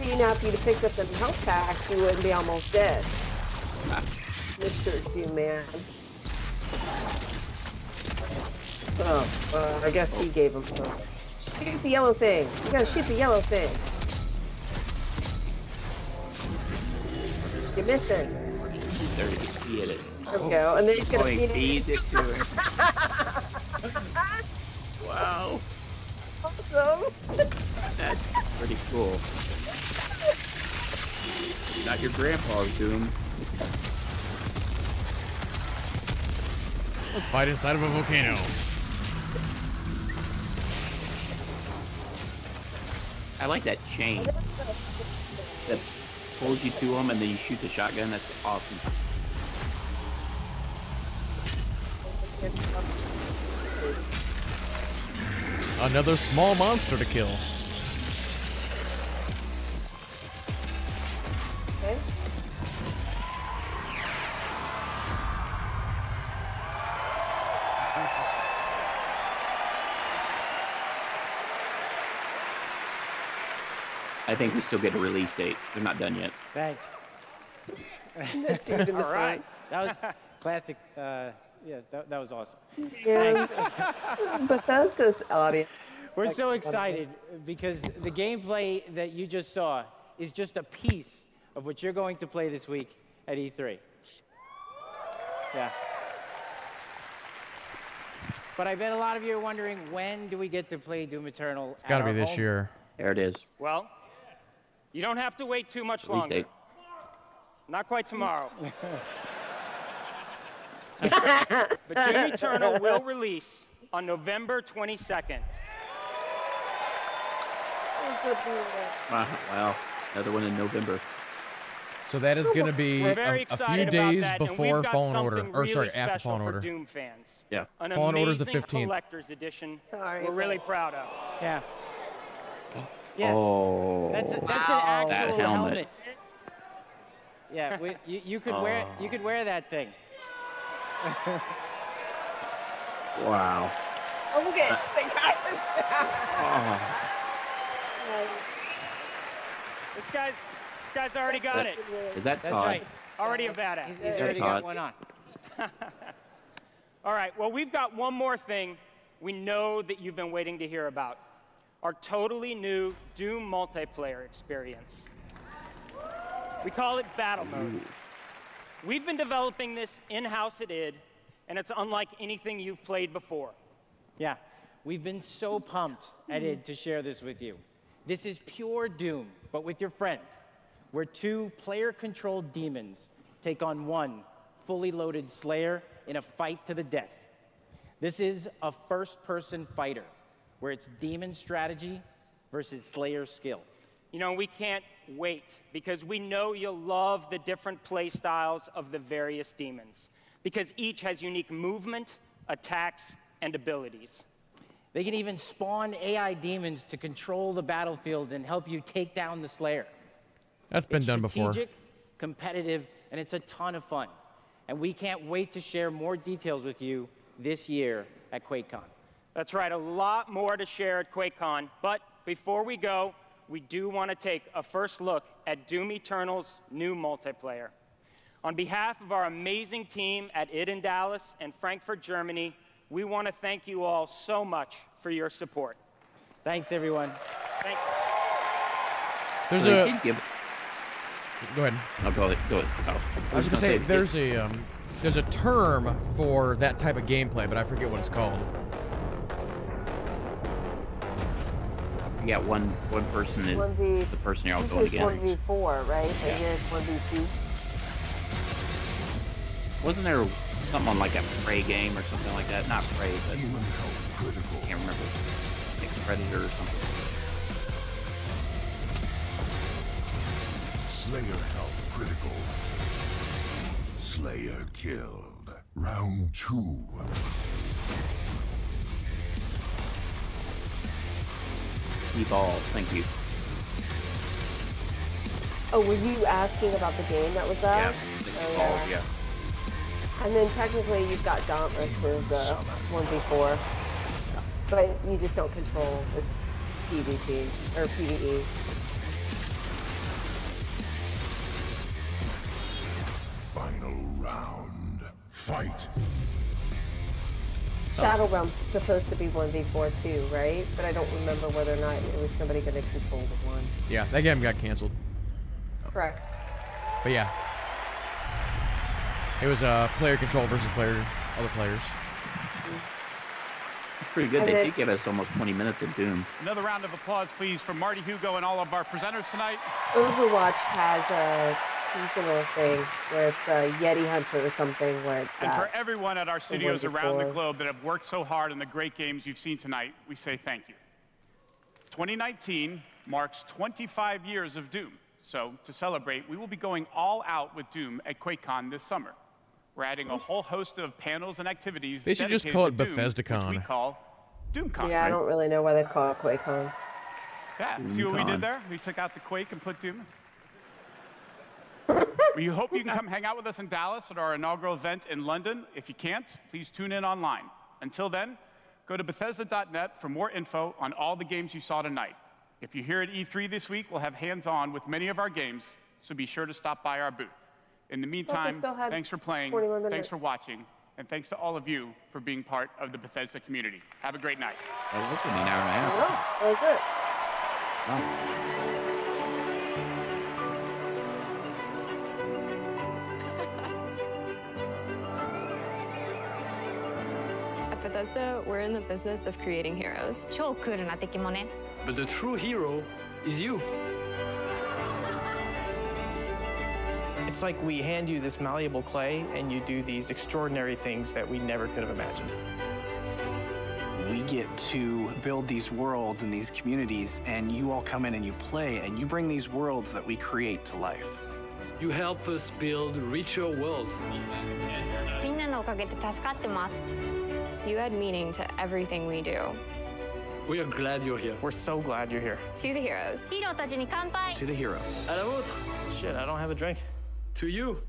See, now if you'd have picked up the health packs, you wouldn't be almost dead. Mr. Doom Man. Oh, I guess he gave him some. Shoot the yellow thing. You gotta shoot the yellow thing. You missed it. There he hit it. There we go. And then he's gonna he feeds it to him. Wow. Awesome. That's pretty cool. Not your grandpa's Doom. Let's fight inside of a volcano. I like that chain that pulls you to him and then you shoot the shotgun. That's awesome. Another small monster to kill. Okay. I think we still get a release date. They're not done yet. Thanks. All right. That was classic. Yeah, that was awesome. Yeah. Bethesda's audience. We're so excited because the gameplay that you just saw is just a piece of what you're going to play this week at E3. Yeah. But I bet a lot of you are wondering, when do we get to play Doom Eternal? It's got to be this year. There it is. Well, you don't have to wait too much Release longer. date. Not quite tomorrow. But Doom Eternal will release on November 22nd. Wow. Another one in November. So that is going to be We're very a few excited days about that, and before we've got Fallen Order. something Or sorry, really after special Fallen for Order. Doom fans. Yeah. An Fallen Order's the amazing 15th. collector's edition. Sorry. We're really proud of. Yeah. Yeah. Oh. That's an That actual helmet. Yeah, you could wear that thing. Wow. Oh, look at the guy. This guy's already got it. Is that That's Todd? right. Already a badass. He's already got one on. All right, well, we've got one more thing we know that you've been waiting to hear about. Our totally new Doom multiplayer experience. We call it Battle Mode. We've been developing this in-house at id, and it's unlike anything you've played before. Yeah, we've been so pumped at id to share this with you. This is pure Doom, but with your friends, where 2 player-controlled demons take on 1 fully loaded Slayer in a fight to the death. This is a first-person fighter, where it's demon strategy versus Slayer skill. You know, we can't wait, because we know you'll love the different play styles of the various demons, because each has unique movement, attacks, and abilities. They can even spawn AI demons to control the battlefield and help you take down the Slayer. That's been done before. Strategic, competitive, and it's a ton of fun. And we can't wait to share more details with you this year at QuakeCon. That's right, a lot more to share at QuakeCon. But before we go, we do want to take a first look at Doom Eternal's new multiplayer. On behalf of our amazing team at id in Dallas and Frankfurt, Germany, we want to thank you all so much for your support. Thanks, everyone. Thank you. There's a... Go ahead. No, go ahead. Oh. I was going to say, there's a term for that type of gameplay, but I forget what it's called. You got one person is the person you're all going against. 1v4, right? So here's 1v2. Wasn't there something on like a Prey game or something like that? Not Prey, but I can't remember. Like Predator or something. Slayer health critical. Slayer killed. Round 2. Ball, thank you. Oh, were you asking about the game that was up? Yeah, yeah. And then technically you've got Dauntless as 1v4. But you just don't control. It's PvP, or PvE. Final round. Fight. Shadow Realm's supposed to be 1v4 too, right? But I don't remember whether or not it was somebody going to control the one. Yeah, that game got canceled. Correct. But yeah. It was player control versus other players. It's pretty good. They did give us almost 20 minutes of Doom. Another round of applause, please, for Marty Hugo and all of our presenters tonight. Overwatch has a seasonal thing where it's a Yeti Hunter or something where it's And for everyone at our studios around the globe that have worked so hard on the great games you've seen tonight, we say thank you. 2019 marks 25 years of Doom. So to celebrate, we will be going all out with Doom at QuakeCon this summer. We're adding a whole host of panels and activities. They should just call it BethesdaCon. Which we call DoomCon. Yeah, I don't really know why they call it QuakeCon. Yeah, see what we did there? We took out the Quake and put Doom. We hope you can come hang out with us in Dallas at our inaugural event in London. If you can't, please tune in online. Until then, go to Bethesda.net for more info on all the games you saw tonight. If you're here at E3 this week, we'll have hands-on with many of our games, so be sure to stop by our booth. In the meantime, thanks for playing, thanks for watching, and thanks to all of you for being part of the Bethesda community. Have a great night. That was only an hour and a half. That was it. At Bethesda, we're in the business of creating heroes. 超クールな敵もね。But the true hero is you. It's like we hand you this malleable clay and you do these extraordinary things that we never could have imagined. We get to build these worlds and these communities, and you all come in and you play, and you bring these worlds that we create to life. You help us build richer worlds. みんなのおかげで助かってます。You add meaning to everything we do. We are glad you're here. We're so glad you're here. To the heroes. ヒーローたちに乾杯。To the heroes. À la vôtre. Shit, I don't have a drink. To you.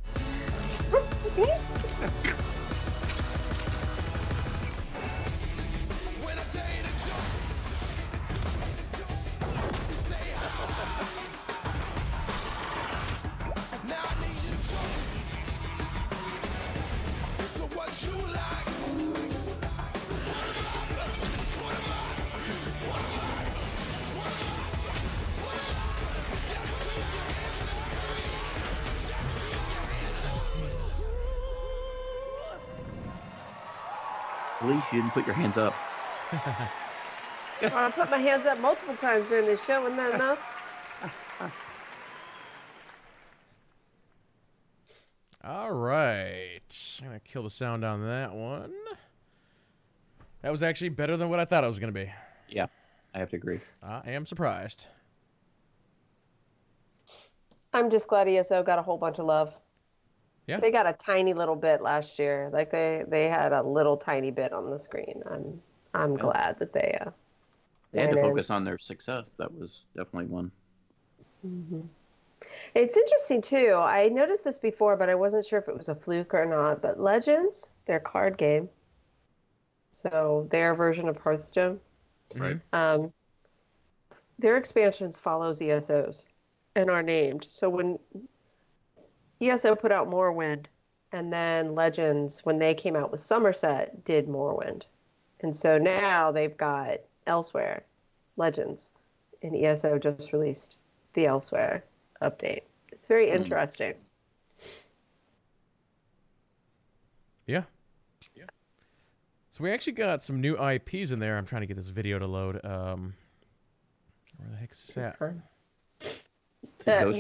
Alise, you didn't put your hands up. I put my hands up multiple times during this show, isn't that enough? All right. I'm going to kill the sound on that one. That was actually better than what I thought it was going to be. Yeah, I have to agree. I am surprised. I'm just glad ESO got a whole bunch of love. Yeah. They got a tiny little bit last year. Like they had a little tiny bit on the screen. I'm glad that they had to focus on their success. That was definitely one. Mm-hmm. It's interesting too. I noticed this before, but I wasn't sure if it was a fluke or not. But Legends, their card game, So their version of Hearthstone. Right. Their expansions follows ESO's and are named. So when ESO put out Morrowind, and then Legends, when they came out with Somerset, did Morrowind. And so now they've got Elsewhere, Legends, and ESO just released the Elsewhere update. It's very interesting. Yeah. So we actually got some new IPs in there. I'm trying to get this video to load. Where the heck is this at?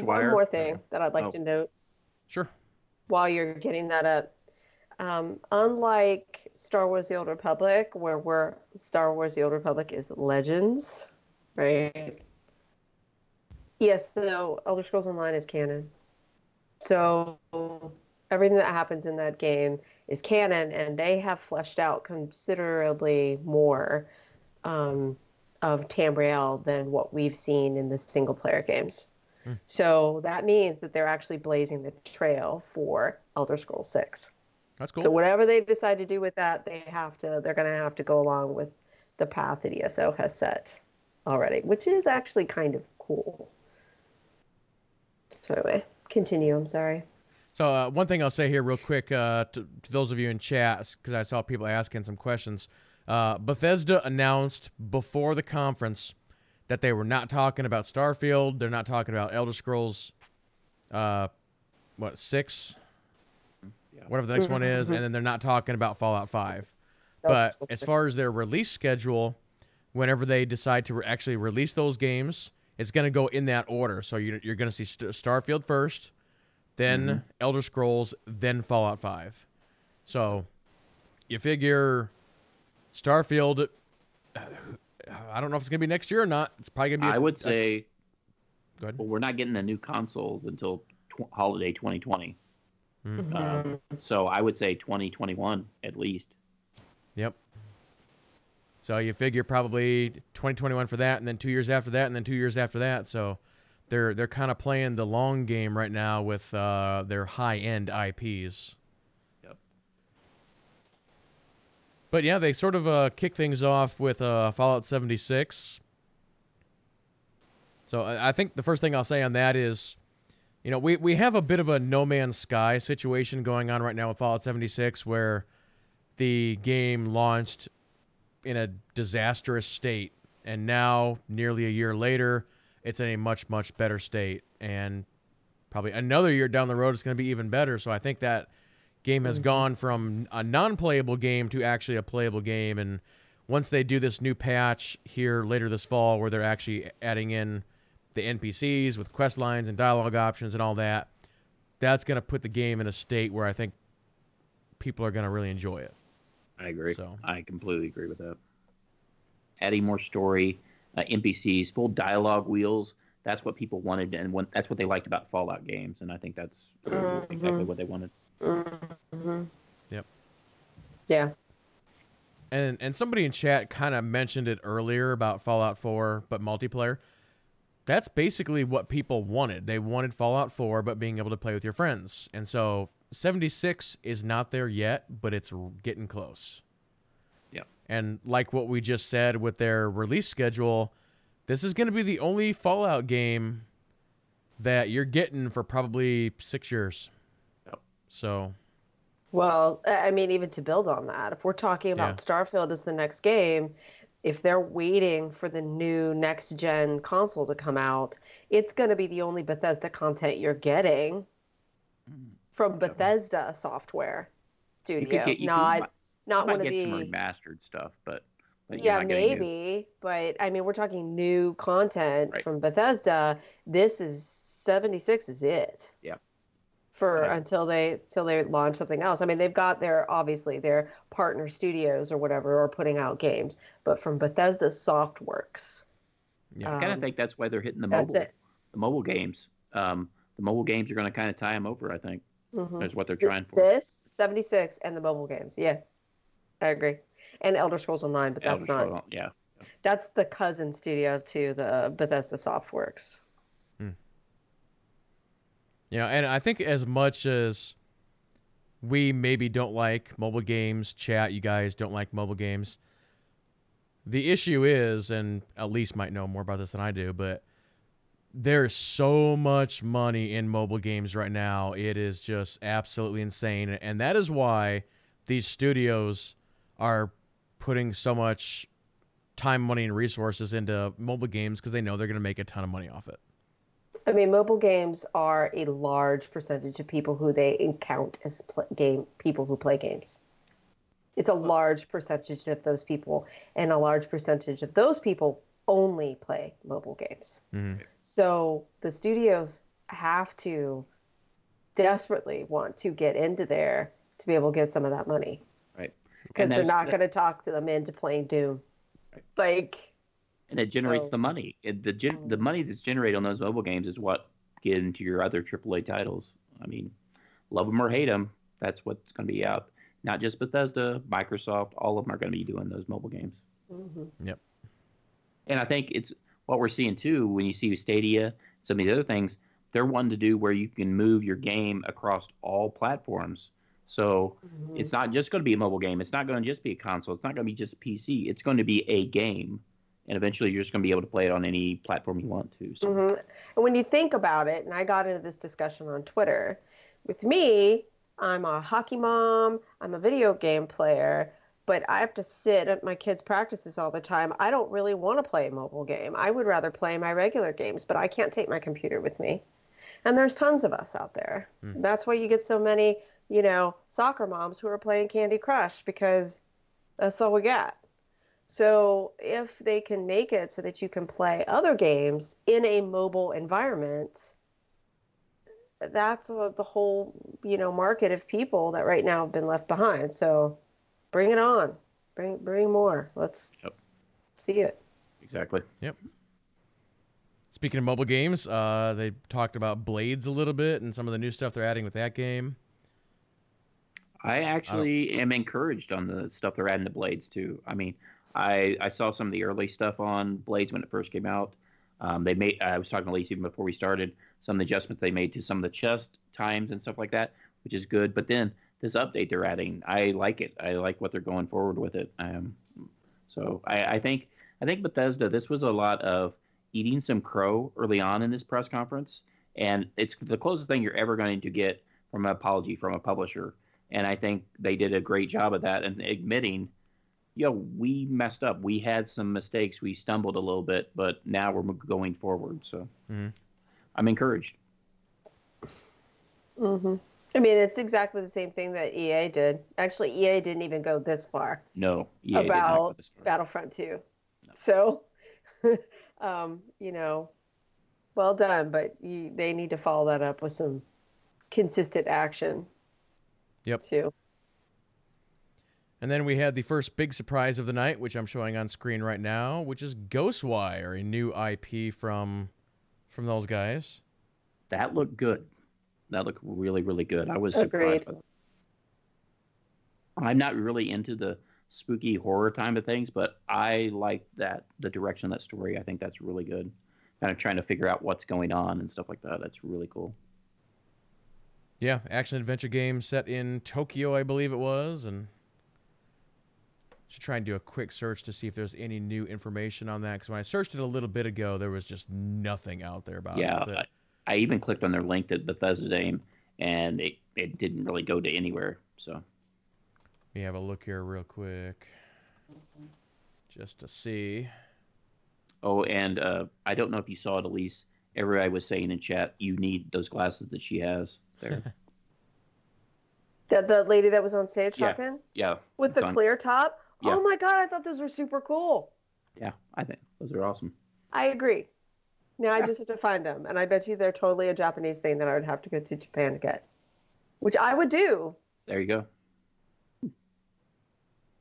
One more thing that I'd like to note. Sure. While you're getting that up, unlike Star Wars: The Old Republic, where Star Wars: The Old Republic is Legends, right? Yes, so Elder Scrolls Online is canon. So everything that happens in that game is canon, and they have fleshed out considerably more of Tamriel than what we've seen in the single-player games. So that means that they're actually blazing the trail for Elder Scrolls 6. That's cool. So whatever they decide to do with that, they're going to have to go along with the path that ESO has set already, which is actually kind of cool. So anyway, continue. I'm sorry. So one thing I'll say here real quick to those of you in chat, because I saw people asking some questions. Bethesda announced before the conference that they were not talking about Starfield. They're not talking about Elder Scrolls, 6? Yeah. Whatever the next one is. And then they're not talking about Fallout 5. But as far as their release schedule, whenever they decide to actually release those games, it's going to go in that order. So you're going to see Starfield first, then Elder Scrolls, then Fallout 5. So you figure Starfield, I don't know if it's going to be next year or not. It's probably going to be... I would say... Go ahead. Well, we're not getting the new consoles until holiday 2020. So I would say 2021 at least. Yep. So you figure probably 2021 for that, and then 2 years after that, and then 2 years after that. So they're kind of playing the long game right now with their high-end IPs. Yep. But yeah, they sort of kick things off with Fallout 76. So I think the first thing I'll say on that is, you know, we have a bit of a No Man's Sky situation going on right now with Fallout 76, where the game launched in a disastrous state, and now, nearly a year later, it's in a much, much better state. And probably another year down the road, it's going to be even better. So I think that game has gone from a non-playable game to actually a playable game. And once they do this new patch here later this fall, where they're actually adding in the NPCs with quest lines and dialogue options and all that, that's going to put the game in a state where I think people are going to really enjoy it. I agree. So I completely agree with that. Adding more story, NPCs, full dialogue wheels, that's what people wanted, and that's what they liked about Fallout games, and I think that's exactly what they wanted. Yep. Yeah. And somebody in chat kind of mentioned it earlier about Fallout 4, but multiplayer. That's basically what people wanted. They wanted Fallout 4, but being able to play with your friends. And so 76 is not there yet, but it's getting close. Yeah. And like what we just said with their release schedule, this is going to be the only Fallout game that you're getting for probably 6 years. Yep. So... Well, I mean, even to build on that, if we're talking about Starfield as the next game, if they're waiting for the new next-gen console to come out, it's going to be the only Bethesda content you're getting from Bethesda software studio. You not might one of get the some remastered stuff, but yeah, maybe. But I mean, we're talking new content from Bethesda. This is 76 is it. Yeah. Until they launch something else. I mean, they've got their partner studios or whatever are putting out games, but from Bethesda Softworks. Yeah, I kind of think that's why they're hitting the mobile. The mobile games. The mobile games are going to kind of tie them over. I think that's what they're trying for. This 76 and the mobile games. Yeah, I agree. And Elder Scrolls Online, but that's not. Yeah. That's the cousin studio to the Bethesda Softworks. You know, and I think as much as we maybe don't like mobile games. Chat, you guys don't like mobile games. The issue is, and Alise might know more about this than I do, but there's so much money in mobile games right now. It is just absolutely insane. And that is why these studios are putting so much time, money, and resources into mobile games because they know they're going to make a ton of money off it. I mean, mobile games are a large percentage of people who they count as people who play games. It's a large percentage of those people, and a large percentage of those people only play mobile games. Mm-hmm. So the studios have to desperately want to get into there to be able to get some of that money. Right. Because they're not going to talk to them into playing Doom. Right. Like, and it generates the money. The money that's generated on those mobile games is what get into your other AAA titles. I mean, love them or hate them, that's what's going to be out. Not just Bethesda, Microsoft, all of them are going to be doing those mobile games. Mm-hmm. Yep. And I think it's what we're seeing too when you see Stadia, some of the other things, they're wanting to do where you can move your game across all platforms. So it's not just going to be a mobile game. It's not going to just be a console. It's not going to be just PC. It's going to be a game. And eventually you're just going to be able to play it on any platform you want to. So. And when you think about it, and I got into this discussion on Twitter, with me, I'm a hockey mom, I'm a video game player, but I have to sit at my kids' practices all the time. I don't really want to play a mobile game. I would rather play my regular games, but I can't take my computer with me. And there's tons of us out there. That's why you get so many, soccer moms who are playing Candy Crush, because that's all we got. So if they can make it so that you can play other games in a mobile environment, that's the whole, market of people that right now have been left behind. So bring it on. Bring more. Let's see it. Exactly. Yep. Speaking of mobile games, they talked about Blades a little bit and some of the new stuff they're adding with that game. I actually am encouraged on the stuff they're adding to Blades too. I mean, I saw some of the early stuff on Blades when it first came out. I was talking to Alise even before we started, some of the adjustments they made to some of the chest times and stuff like that, which is good. But then this update they're adding, I like it. I like what they're going forward with it. So I think Bethesda, this was a lot of eating some crow early on in this press conference, and it's the closest thing you're ever going to get from an apology from a publisher. And I think they did a great job of that and admitting, we messed up. We had some mistakes. We stumbled a little bit, but now we're going forward. So I'm encouraged. Mm-hmm. I mean, it's exactly the same thing that EA did. Actually, EA didn't even go this far. No, EA did not go this far. Battlefront 2. No. So, well done, but they need to follow that up with some consistent action. Yep. Too. And then we had the first big surprise of the night, which I'm showing on screen right now, which is Ghostwire, a new IP from those guys. That looked good. That looked really, really good. I was Agreed. surprised. I'm not really into the spooky horror type of things, but I like the direction of that story. I think that's really good. Kind of trying to figure out what's going on and stuff like that. That's really cool. Yeah, action-adventure game set in Tokyo, I believe it was, and should try and do a quick search to see if there's any new information on that, because when I searched it a little bit ago, there was just nothing out there about it. Yeah, I even clicked on their link to Bethesda name, and it didn't really go to anywhere. So let me have a look here real quick, just to see. Oh, and I don't know if you saw it, Alise. Everybody was saying in chat, you need those glasses that she has there. The lady that was on stage talking? Yeah. With the clear top? Yeah. Oh my God, I thought those were super cool. Yeah, I think those are awesome. I agree. Now I just have to find them. And I bet you they're totally a Japanese thing that I would have to go to Japan to get. Which I would do. There you go.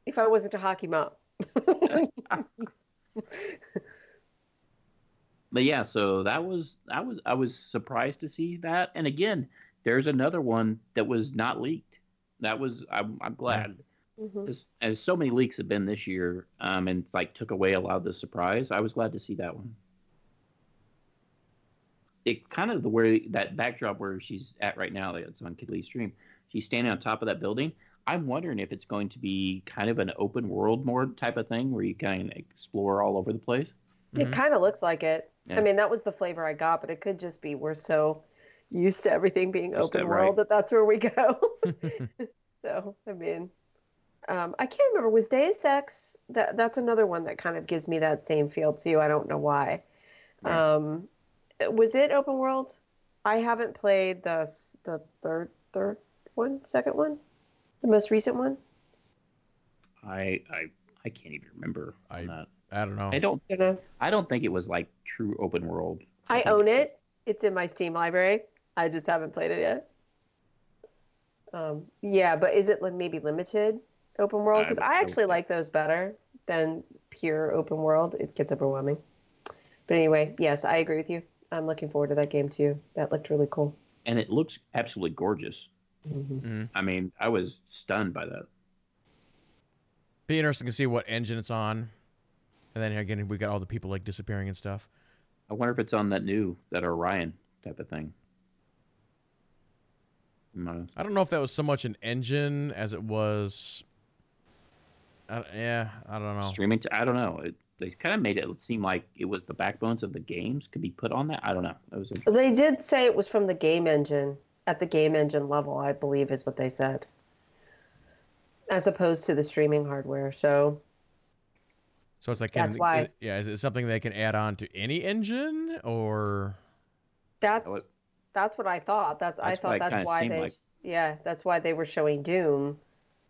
If I wasn't a hockey mom. But yeah, so I was surprised to see that. And again, there's another one that was not leaked. I'm glad. Mm-hmm. As so many leaks have been this year, and took away a lot of the surprise. I was glad to see that one. It kind of that backdrop where she's at right now. It's on Kid Lee's stream. She's standing on top of that building. I'm wondering if it's going to be kind of an open world more type of thing where you kind of explore all over the place. It kind of looks like it. Yeah. I mean, that was the flavor I got, but it could just be we're so used to everything being open world right. that's where we go. So, I mean, I can't remember. Was Deus Ex, that's another one that kind of gives me that same feel too. I don't know why. Right. Was it open world? I haven't played the third second one, the most recent one. I can't even remember. I don't know. I don't think it was like true open world. I own it. It's in my Steam library. I just haven't played it yet. Yeah, but is it maybe limited open world? Because I actually like those better than pure open world. It gets overwhelming. But anyway, yes, I agree with you. I'm looking forward to that game too. That looked really cool. And it looks absolutely gorgeous. I mean, I was stunned by that. Be interesting to see what engine it's on. And then again, we got all the people like disappearing and stuff. I wonder if it's on that Orion type of thing. I don't know if that was so much an engine as it was. I don't know. Streaming. I don't know. They kind of made it seem like it was the backbones of the games could be put on that. I don't know. They did say it was from the game engine, at the game engine level, I believe is what they said, as opposed to the streaming hardware. So it's like, that's why. Yeah, is it something they can add on to any engine, or? That's what I thought. That's why they were showing Doom.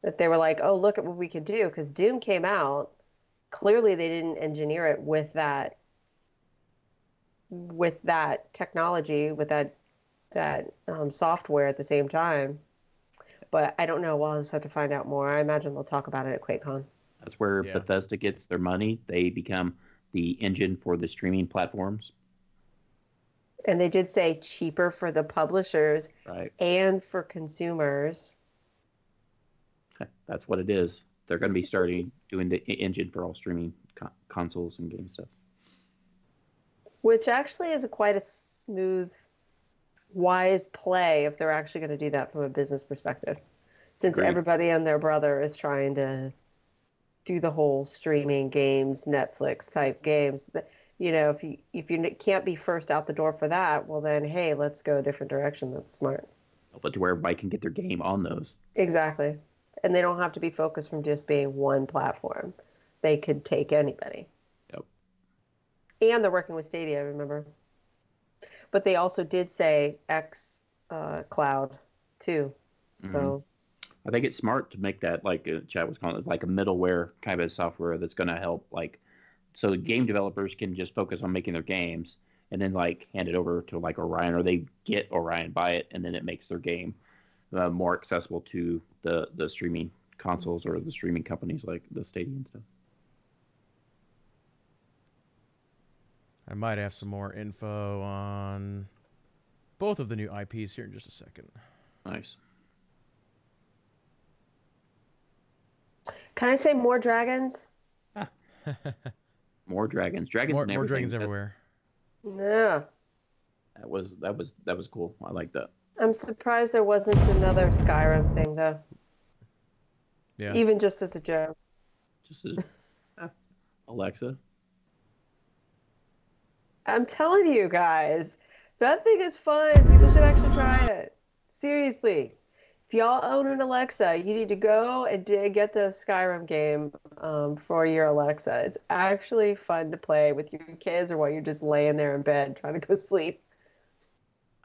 That they were like, oh, look at what we could do, because Doom came out. Clearly, they didn't engineer it with that technology, with that software at the same time. But I don't know. We'll just have to find out more. I imagine they'll talk about it at QuakeCon. That's where Bethesda gets their money. They become the engine for the streaming platforms. And they did say cheaper for the publishers and for consumers. That's what it is. They're going to be starting doing the engine for all streaming consoles and game stuff. Which actually is quite a smooth, wise play if they're actually going to do that from a business perspective. Since everybody and their brother is trying to do the whole streaming games, Netflix type games. You know, if you can't be first out the door for that, well then, hey, let's go a different direction. That's smart. But to where everybody can get their game on those. Exactly. And they don't have to be focused from just being one platform. They could take anybody. Yep. And they're working with Stadia, remember? But they also did say X Cloud too. So I think it's smart to make that, like Chad was calling it, like a middleware kind of software that's going to help, like, so the game developers can just focus on making their games and then like hand it over to like Orion, or they get Orion, buy it, and then it makes their game more accessible to the streaming consoles or the streaming companies like the Stadia and stuff. I might have some more info on both of the new IPs here in just a second. Nice. Can I say more dragons? More dragons. More dragons everywhere. Yeah. That was cool. I like that. I'm surprised there wasn't another Skyrim thing though. Yeah. Even just as a joke. Just as Alexa. I'm telling you guys, that thing is fun. People should actually try it. Seriously. If y'all own an Alexa, you need to go and get the Skyrim game for your Alexa. It's actually fun to play with your kids or while you're just laying there in bed trying to go sleep.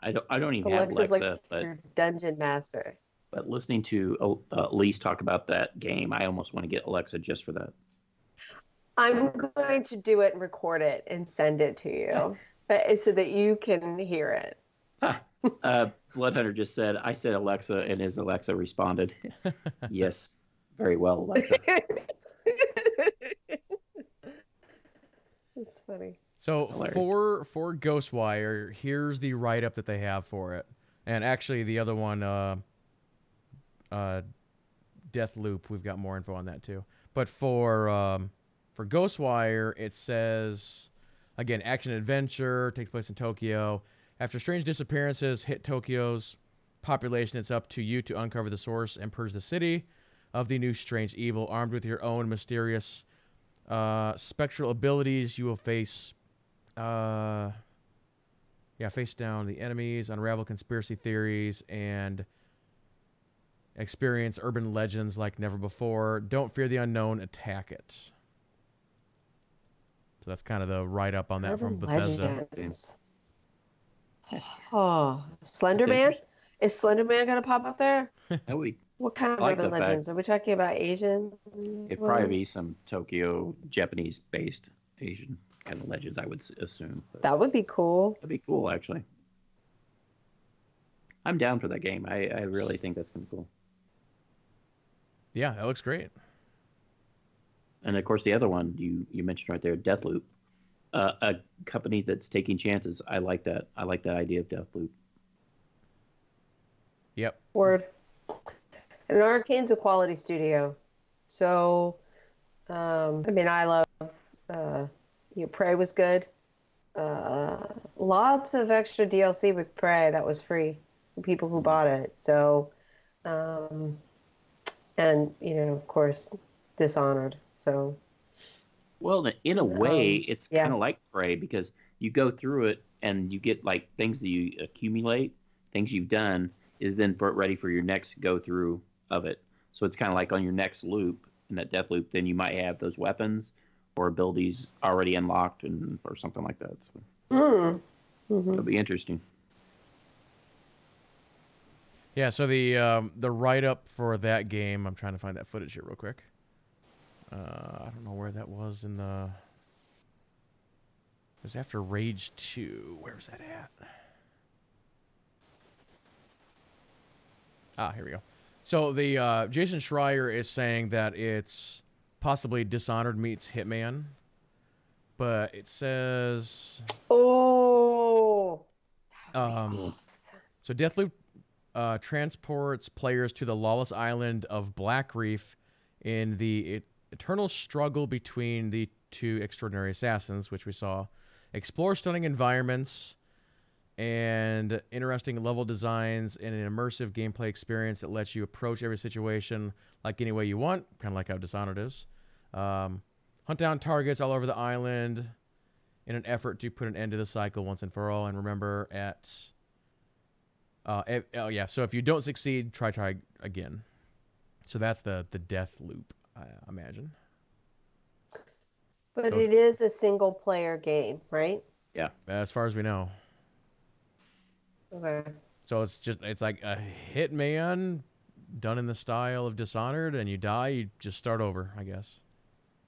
I don't even Alexa's have Alexa, like but your dungeon master. But listening to Alise talk about that game, I almost want to get Alexa just for that. I'm going to do it and record it and send it to you so that you can hear it. Bloodhunter just said, I said Alexa, and his Alexa responded, yes, very well, Alexa. It's funny. So for Ghostwire, here's the write-up that they have for it. And actually the other one, Deathloop, we've got more info on that too. But for Ghostwire, it says, again, action-adventure, takes place in Tokyo. After strange disappearances hit Tokyo's population. It's up to you to uncover the source and purge the city of the new strange evil. Armed with your own mysterious spectral abilities, you will face down the enemies, unravel conspiracy theories, and experience urban legends like never before. Don't fear the unknown, attack it. So that's kind of the write-up on that from Bethesda. Legends. Oh, Slender Man? Is Slender Man going to pop up there? What kind of urban legends? Are we talking about Asian? It'd probably be some Tokyo, Japanese-based Asian kind of legends, I would assume. But that would be cool. That'd be cool, actually. I'm down for that game. I really think that's going to be cool. Yeah, that looks great. And, of course, the other one you mentioned right there, Deathloop. A company that's taking chances. I like that. I like that idea of Deathloop. Yep. Word. And Arcane's a quality studio. So, I mean, I love, Prey was good. Lots of extra DLC with Prey that was free for people who bought it. So, and, of course, Dishonored. So. Well, in a way, it's kind of like Prey because you go through it and you get like things that you accumulate, things you've done, is then ready for your next go through of it. So it's kind of like on your next loop, in that death loop, then you might have those weapons or abilities already unlocked or something like that. So it'll be interesting. Yeah, so the write-up for that game, I'm trying to find that footage here real quick. I don't know where that was in the... It was after Rage 2. Where was that at? Ah, here we go. So the Jason Schreier is saying that it's possibly Dishonored meets Hitman, but it says... Oh! So Deathloop transports players to the lawless island of Black Reef in the eternal struggle between the two extraordinary assassins, which we saw. Explore stunning environments and interesting level designs in an immersive gameplay experience that lets you approach every situation like any way you want, kind of like how Dishonored is. Hunt down targets all over the island in an effort to put an end to the cycle once and for all. And remember so if you don't succeed, try again. So that's the death loop, I imagine. But it is a single player game, right? Yeah. As far as we know. Okay. So it's like a Hitman done in the style of Dishonored, and you die, you just start over, I guess.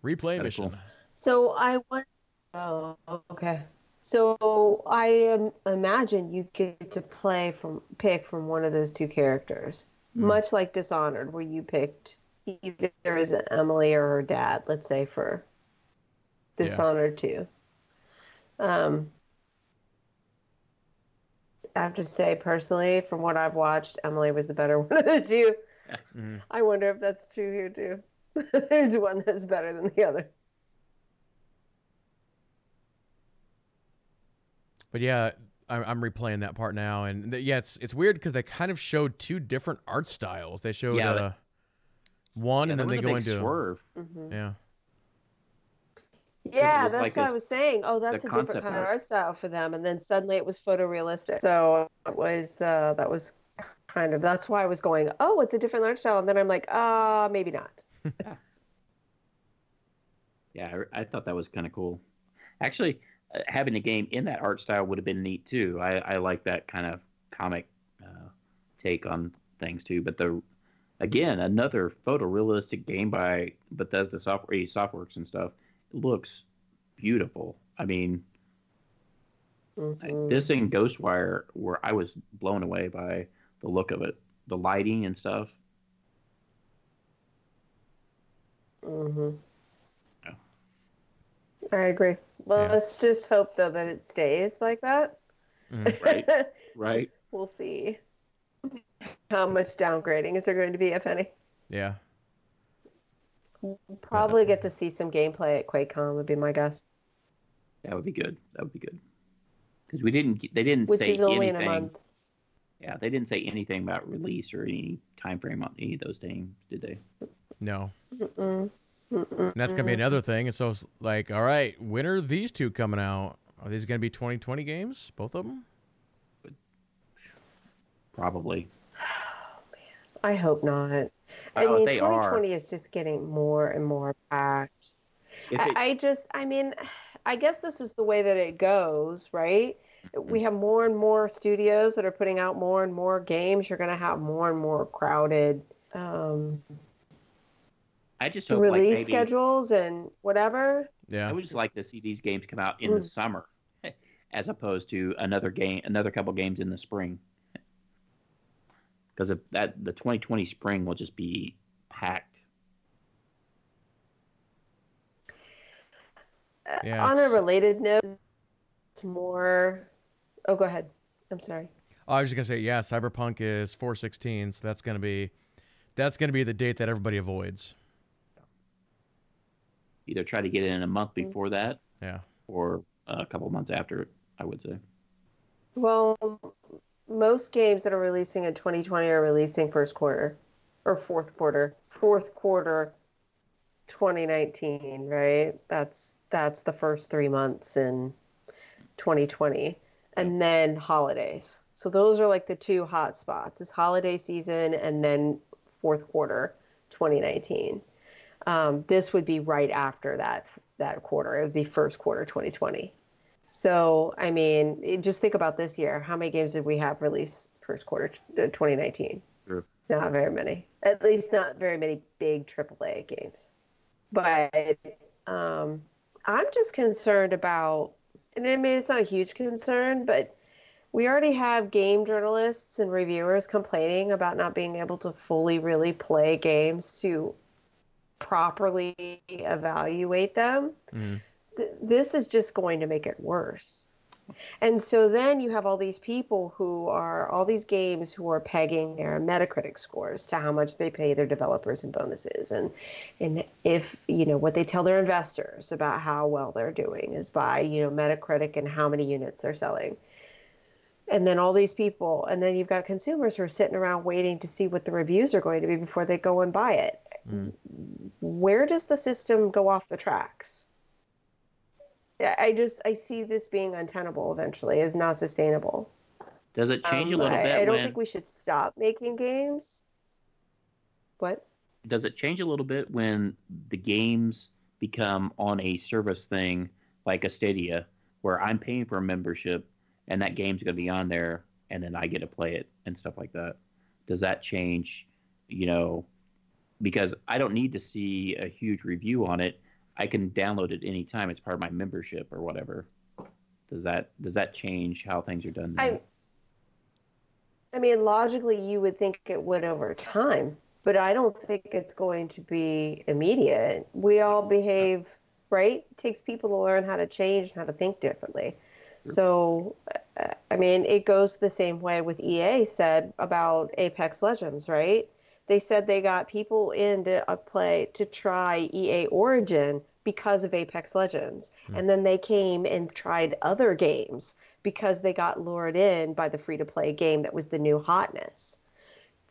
Replay mission. Cool. So I want... Oh, okay. So I imagine you get to pick from one of those two characters, much like Dishonored, where you picked either as Emily or her dad, let's say, for Dishonored 2. I have to say, personally, from what I've watched, Emily was the better one of the two. I wonder if that's true here, too. There's one that's better than the other. But yeah, I'm replaying that part now, and it's weird because they kind of showed two different art styles. They showed one, and then they go into swerve. Yeah. Yeah, that's what I was saying. Oh, that's a different kind of art style for them, and then suddenly it was photorealistic. So it was that was kind of that's why I was going, oh, it's a different art style, and then I'm like, maybe not. Yeah, I thought that was kind of cool. Actually, having a game in that art style would have been neat too. I like that kind of comic take on things too. But again, another photorealistic game by Bethesda Softworks and stuff. It looks beautiful. I mean, this and Ghostwire, where I was blown away by the look of it, the lighting and stuff. I agree. Well, let's just hope, though, that it stays like that. Right. We'll see how much downgrading is there going to be, if any. Yeah. We'll probably get to see some gameplay at QuakeCon, would be my guess. That would be good. That would be good. Because they didn't Which say is only anything. in a month. Yeah, they didn't say anything about release or any time frame on any of those games, did they? No. Mm-mm. Mm-mm. And that's going to be another thing. And so it's like, all right, when are these two coming out? Are these going to be 2020 games, both of them? Probably. I hope not. I Well, if mean, they 2020 is just getting more and more packed. I mean, I guess this is the way that it goes, right? We have more and more studios that are putting out more and more games. You're going to have more and more crowded I just hope release like maybe schedules and whatever. Yeah. I would just like to see these games come out in the summer, as opposed to another couple games in the spring. Because the 2020 spring will just be packed. Yeah, On a related note, it's more. Oh, go ahead. I'm sorry. Oh, I was just gonna say, yeah, Cyberpunk is 4/16, so that's gonna be the date that everybody avoids. Either try to get it in a month Mm-hmm. before that, Yeah, or a couple months after it, I would say. Well, most games that are releasing in 2020 are releasing first quarter or fourth quarter 2019, right? That's the first 3 months in 2020, and then holidays. So those are like the two hot spots. It's holiday season and then fourth quarter 2019. This would be right after that quarter. It would be first quarter 2020. So, I mean, just think about this year. How many games did we have released first quarter 2019? Sure. Not very many. At least not very many big AAA games. But I'm just concerned about, and I mean, it's not a huge concern, but we already have game journalists and reviewers complaining about not being able to fully really play games to properly evaluate them. Mm-hmm. This is just going to make it worse. And so then you have all these people all these games who are pegging their Metacritic scores to how much they pay their developers and bonuses. And if, what they tell their investors about how well they're doing is by, Metacritic and how many units they're selling. And then all these people, and then you've got consumers who are sitting around waiting to see what the reviews are going to be before they go and buy it. Where does the system go off the tracks? I see this being untenable eventually. It's not sustainable. Does it change a little bit? I don't think we should stop making games. What? Does it change a little bit when the games become on a service thing like a Stadia, where I'm paying for a membership and that game's going to be on there and then I get to play it and stuff like that? Does that change, because I don't need to see a huge review on it. I can download it anytime. It's part of my membership or whatever. Does that change how things are done now? I mean, logically, you would think it would over time, but I don't think it's going to be immediate. We all behave, right? It takes people to learn how to change and how to think differently. Sure. So, I mean, it goes the same way with EA said about Apex Legends, right? They said they got people into a play to try EA Origin because of Apex Legends. And then they came and tried other games because they got lured in by the free-to-play game that was the new hotness.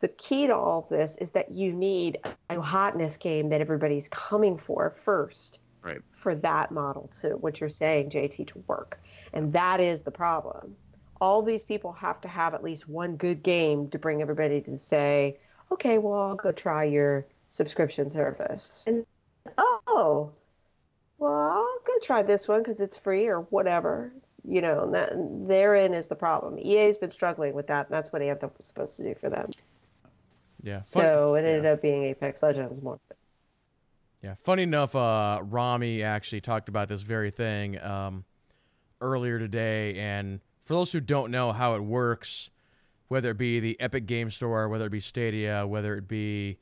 The key to all of this is that you need a hotness game that everybody's coming for first. Right. For that model to, what you're saying, JT, to work. And that is the problem. All these people have to have at least one good game to bring everybody to say, okay, well, I'll go try your subscription service. And, well, I'll go try this one because it's free or whatever. And therein is the problem. EA's been struggling with that, and that's what Anthem was supposed to do for them. Yeah. So it ended up being Apex Legends more. Yeah. Funny enough, Rami actually talked about this very thing earlier today. And for those who don't know how it works, whether it be the Epic Game Store, whether it be Stadia, whether it be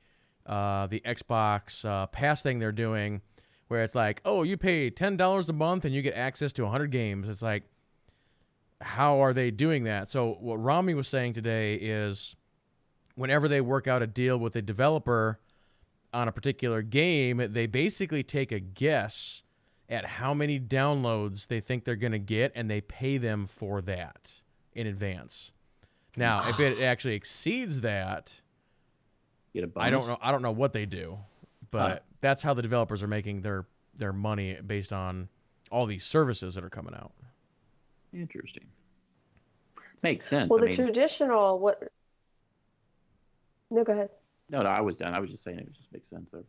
the Xbox Pass thing they're doing, where it's like, oh, you pay $10 a month and you get access to 100 games. It's like, how are they doing that? So what Rami was saying today is whenever they work out a deal with a developer on a particular game, they basically take a guess at how many downloads they think they're going to get, and they pay them for that in advance. Now, if it actually exceeds that, Get a bonus? I don't know what they do, but that's how the developers are making their money based on all these services that are coming out. Interesting. Makes sense. Well, the traditional No, go ahead. No, I was done. I was just saying it just makes sense to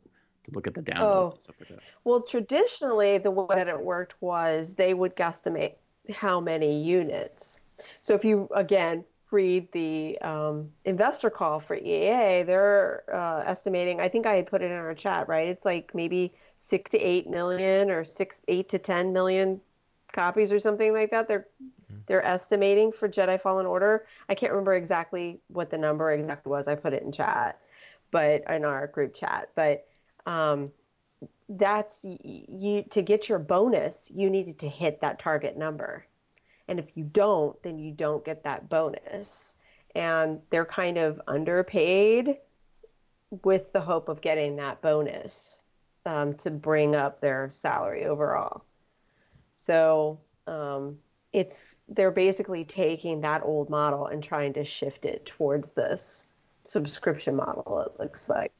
look at the downloads and stuff like that. Well, traditionally, the way that it worked was they would guesstimate how many units. So if you, again, read the investor call for EA, they're estimating, I think I had put it in our chat, right? It's like maybe 6 to 8 million or 8 to 10 million copies or something like that. They're estimating for Jedi Fallen Order. I can't remember exactly what the number exactly was. I put it in chat, but in our group chat. But that's you to get your bonus. You needed to hit that target number, and if you don't, then you don't get that bonus. And they're kind of underpaid with the hope of getting that bonus to bring up their salary overall. So they're basically taking that old model and trying to shift it towards this subscription model, it looks like.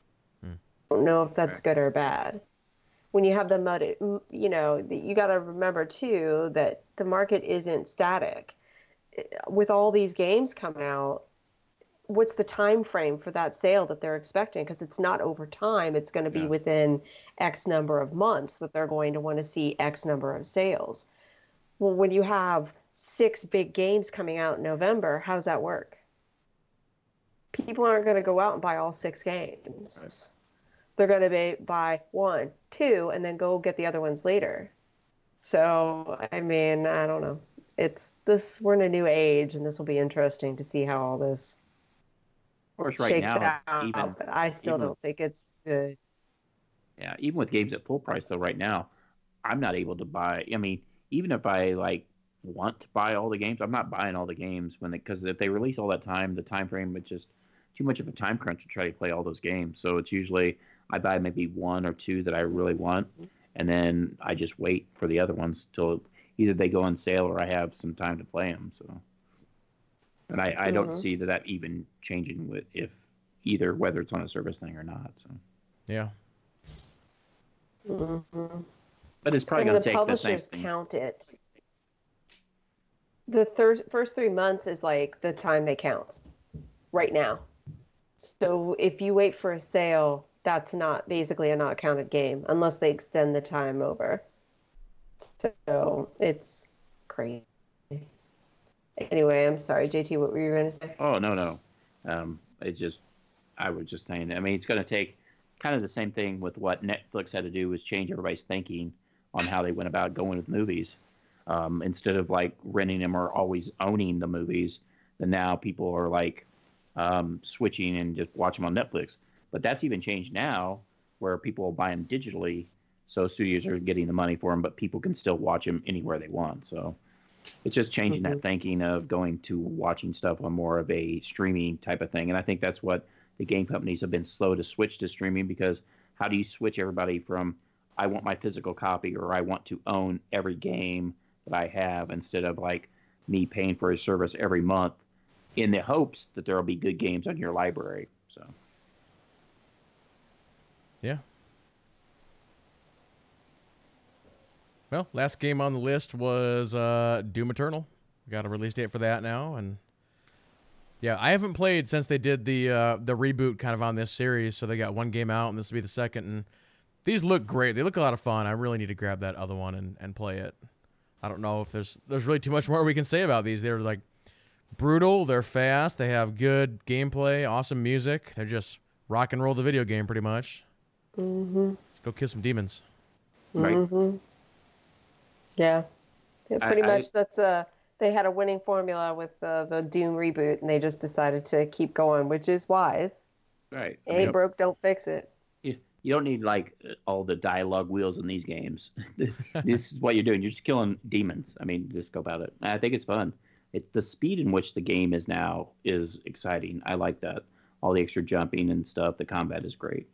I don't know if that's good or bad. When you have you got to remember too that the market isn't static. With all these games coming out, what's the time frame for that sale that they're expecting? Because it's not over time. It's going to be within X number of months that they're going to want to see X number of sales. Well, when you have 6 big games coming out in November, how does that work? People aren't going to go out and buy all 6 games. Right. They're going to buy 1, 2, and then go get the other ones later. So, I mean, I don't know. We're in a new age, and this will be interesting to see how all this shakes out. But I still don't think it's good. Yeah, even with games at full price, though, right now, I'm not able to buy. I mean, even if I want to buy all the games, I'm not buying all the games because if they release all that time, the time frame, it's just too much of a time crunch to try to play all those games. So it's usually I buy maybe 1 or 2 that I really want, and then I just wait for the other ones till either they go on sale or I have some time to play them. So, and I don't see that even changing whether it's on a service thing or not. So yeah. But it's probably going to take the same publishers thing. Count it. The first 3 months is like the time they count right now. So if you wait for a sale, that's not basically a not counted game unless they extend the time over. So it's crazy. Anyway, I'm sorry, JT, what were you going to say? Oh, no. I was just saying, I mean, it's going to take kind of the same thing with what Netflix had to do was change everybody's thinking on how they went about going with movies. Instead of renting them or always owning the movies, then now people are switching and just watch them on Netflix. But that's even changed now where people will buy them digitally. So studios are getting the money for them, but people can still watch them anywhere they want. So it's just changing that thinking of going to watching stuff on more of a streaming type of thing. And I think that's what the game companies have been slow to switch to streaming, because how do you switch everybody from I want my physical copy or I want to own every game that I have instead of me paying for a service every month in the hopes that there will be good games on your library. So yeah. Well, last game on the list was Doom Eternal. We got a release date for that now, and yeah, I haven't played since they did the reboot kind of on this series. So they got 1 game out, and this will be the second. And these look great. They look a lot of fun. I really need to grab that other one and play it. I don't know if there's really too much more we can say about these. They're brutal. They're fast. They have good gameplay, awesome music. They're just rock and roll the video game pretty much. Let's go kill some demons. Right. Yeah, pretty much. That's they had a winning formula with the Doom reboot, and they just decided to keep going, which is wise. Right. Ain't broke, don't fix it. You don't need all the dialogue wheels in these games. This is what you're doing. You're just killing demons. I mean, just go about it. I think it's fun. The speed in which the game is now is exciting. I like that. All the extra jumping and stuff. The combat is great.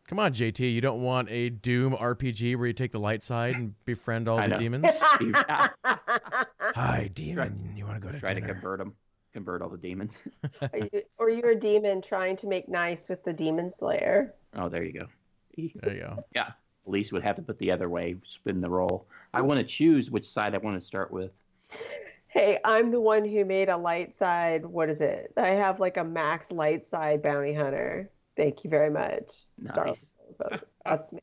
Come on, JT. You don't want a Doom RPG where you take the light side and befriend all the demons? Hi, demon. You want to go to try dinner? to convert them. convert all the demons. Or you're a demon trying to make nice with the demon slayer. Oh, there you go. There you go. Yeah. Alise would have to put the other way, spin the roll. I want to choose which side I want to start with. Hey, I'm the one who made a light side. What is it? I have like a max light side bounty hunter. Thank you very much. Nice. That's me.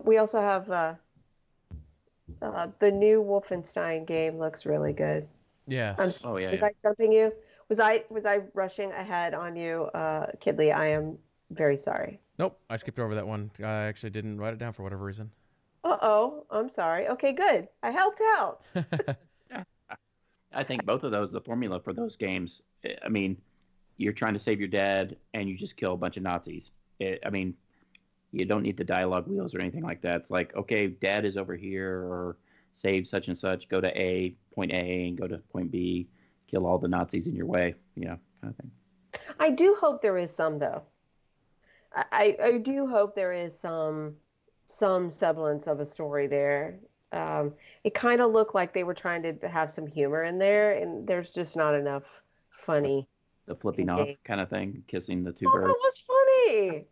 We also have the new Wolfenstein game looks really good. Yes. Oh yeah. Was I jumping you? Was I rushing ahead on you, Kidley? I am very sorry. Nope, I skipped over that one. I actually didn't write it down for whatever reason. Uh-oh, I'm sorry. Okay, good. I helped out. I think both of those, the formula for those games, I mean, you're trying to save your dad and you just kill a bunch of Nazis. I mean, you don't need the dialogue wheels or anything like that. It's like, okay, dad is over here, or save such and such, go to point A and go to point B, kill all the Nazis in your way, kind of thing. I do hope there is some, though. I do hope there is some semblance of a story there. It kind of looked like they were trying to have some humor in there, and there's just not enough funny. The flipping off kind of thing, kissing the two Oh, birds. that was funny.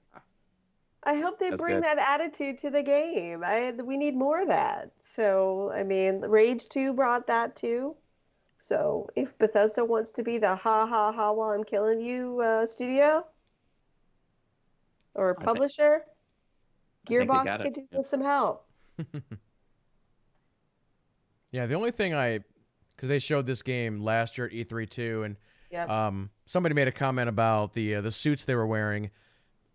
I hope they That's bring good. that attitude to the game. We need more of that. So, I mean, Rage 2 brought that too. So, if Bethesda wants to be the ha ha ha while I'm killing you studio or publisher, think they Gearbox got it. could do with some help. Yeah, the only thing because they showed this game last year at E3 too, and Yep. somebody made a comment about the suits they were wearing.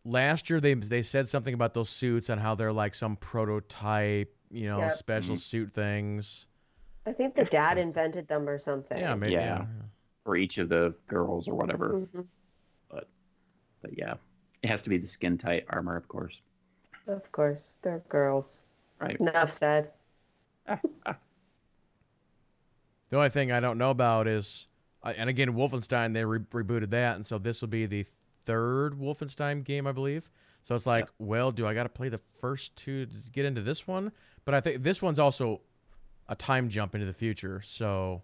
Last year they said something about those suits and how they're like some prototype, Yep. special suit things. I think the dad invented them or something. Yeah, maybe. Yeah. For each of the girls or whatever. Mm-hmm. But yeah, it has to be the skin tight armor, of course. Of course, they're girls. Right. Enough said. The only thing I don't know about is, and again, Wolfenstein, they rebooted that, and so this will be the third Wolfenstein game, I believe. So it's like, well, do I got to play the first two to get into this one? But I think this one's also a time jump into the future, so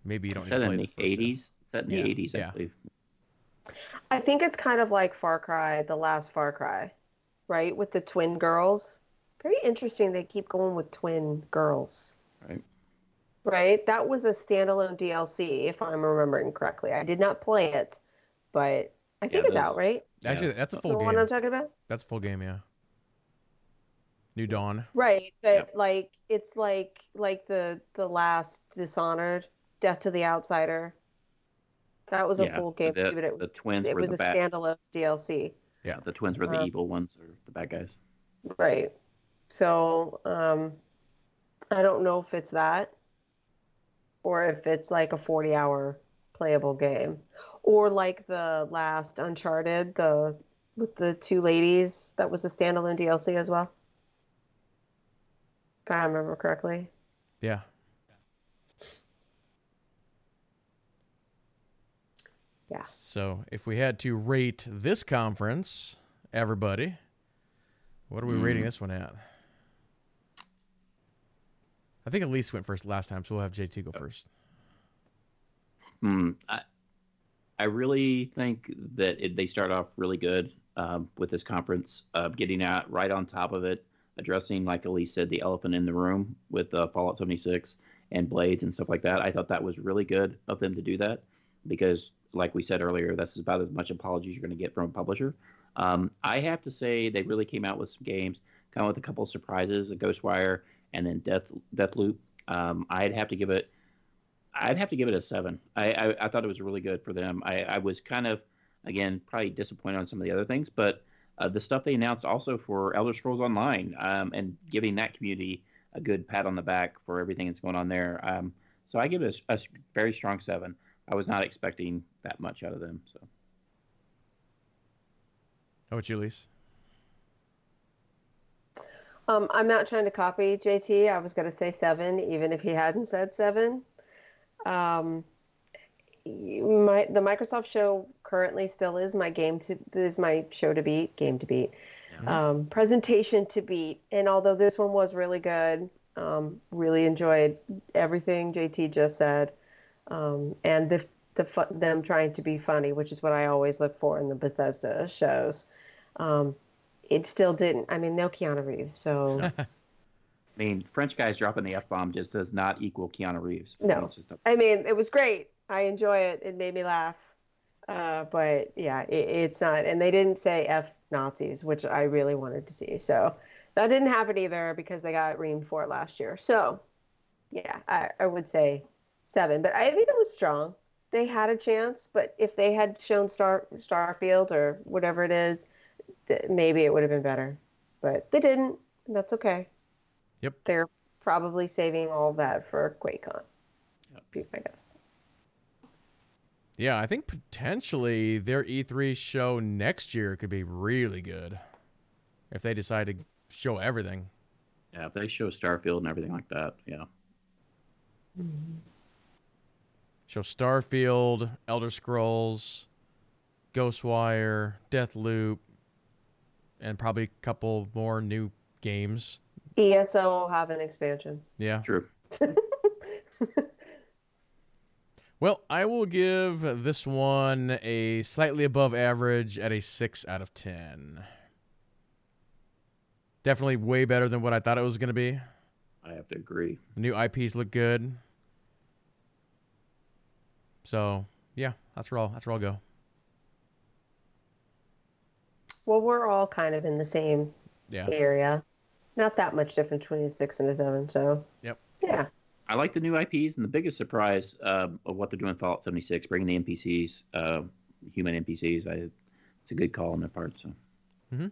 maybe you don't need to play in the the first two. 80s. Set in the 80s, I Yeah. believe. I think it's kind of like Far Cry, the last Far Cry, right? With the twin girls. Very interesting they keep going with twin girls. Right. Right? That was a standalone DLC, if I'm remembering correctly. I did not play it, but I think it's out, right? Actually, that's a full The game. one I'm talking about? That's a full game, yeah. New Dawn. Right, but like it's like the last Dishonored, Death to the Outsider. That was a full game too, but it was the twins it were was the a bad. standalone DLC. Yeah, the twins were the evil ones or the bad guys. Right. So, I don't know if it's that or if it's like a 40-hour playable game. Or like the last Uncharted, with the two ladies, that was a standalone DLC as well. If I remember correctly. Yeah. Yeah. So if we had to rate this conference, everybody, what are we rating this one at? I think Alise went first last time, so we'll have JT go first. I really think that they start off really good with this conference, getting out right on top of it, addressing, like Alise said, the elephant in the room with Fallout 76 and Blades and stuff like that. I thought that was really good of them to do that because, like we said earlier, that's about as much apologies you're going to get from a publisher. I have to say they really came out with some games, kind of with a couple of surprises, a Ghostwire and then Deathloop. I'd have to give it a 7. I thought it was really good for them. I was kind of, again, probably disappointed on some of the other things, but the stuff they announced also for Elder Scrolls Online and giving that community a good pat on the back for everything that's going on there. So I give it a very strong 7. I was not expecting that much out of them. So. How about you, Alise? I'm not trying to copy JT. I was going to say 7, even if he hadn't said 7. The Microsoft show currently still is my show to beat, game to beat, presentation to beat. And although this one was really good, really enjoyed everything JT just said. and them trying to be funny, which is what I always look for in the Bethesda shows. It still didn't. I mean, no Keanu Reeves, so. I mean, French guys dropping the F-bomb just does not equal Keanu Reeves. No. I mean, it was great. I enjoy it. It made me laugh. But yeah, it's not. And they didn't say F Nazis, which I really wanted to see. So that didn't happen either because they got reamed for it last year. So yeah, I would say 7. But I think it was strong. They had a chance, but if they had shown Starfield or whatever it is, maybe it would have been better. But they didn't, and that's okay. Yep. They're probably saving all of that for QuakeCon, I guess. Yeah, I think potentially their E3 show next year could be really good if they decide to show everything. Yeah, if they show Starfield and everything like that, yeah. Mm-hmm. Show Starfield, Elder Scrolls, Ghostwire, Deathloop, and probably a couple more new games. ESO will have an expansion. Yeah. True. Well, I will give this one a slightly above average at a 6 out of 10. Definitely way better than what I thought it was going to be. I have to agree. The new IPs look good. So, yeah, that's where I'll go. Well, we're all kind of in the same area. Not that much difference between a 6 and a 7, so. Yep. Yeah. I like the new IPs, and the biggest surprise of what they're doing with Fallout 76, bringing the NPCs, human NPCs. It's a good call on their part. So. Mm-hmm.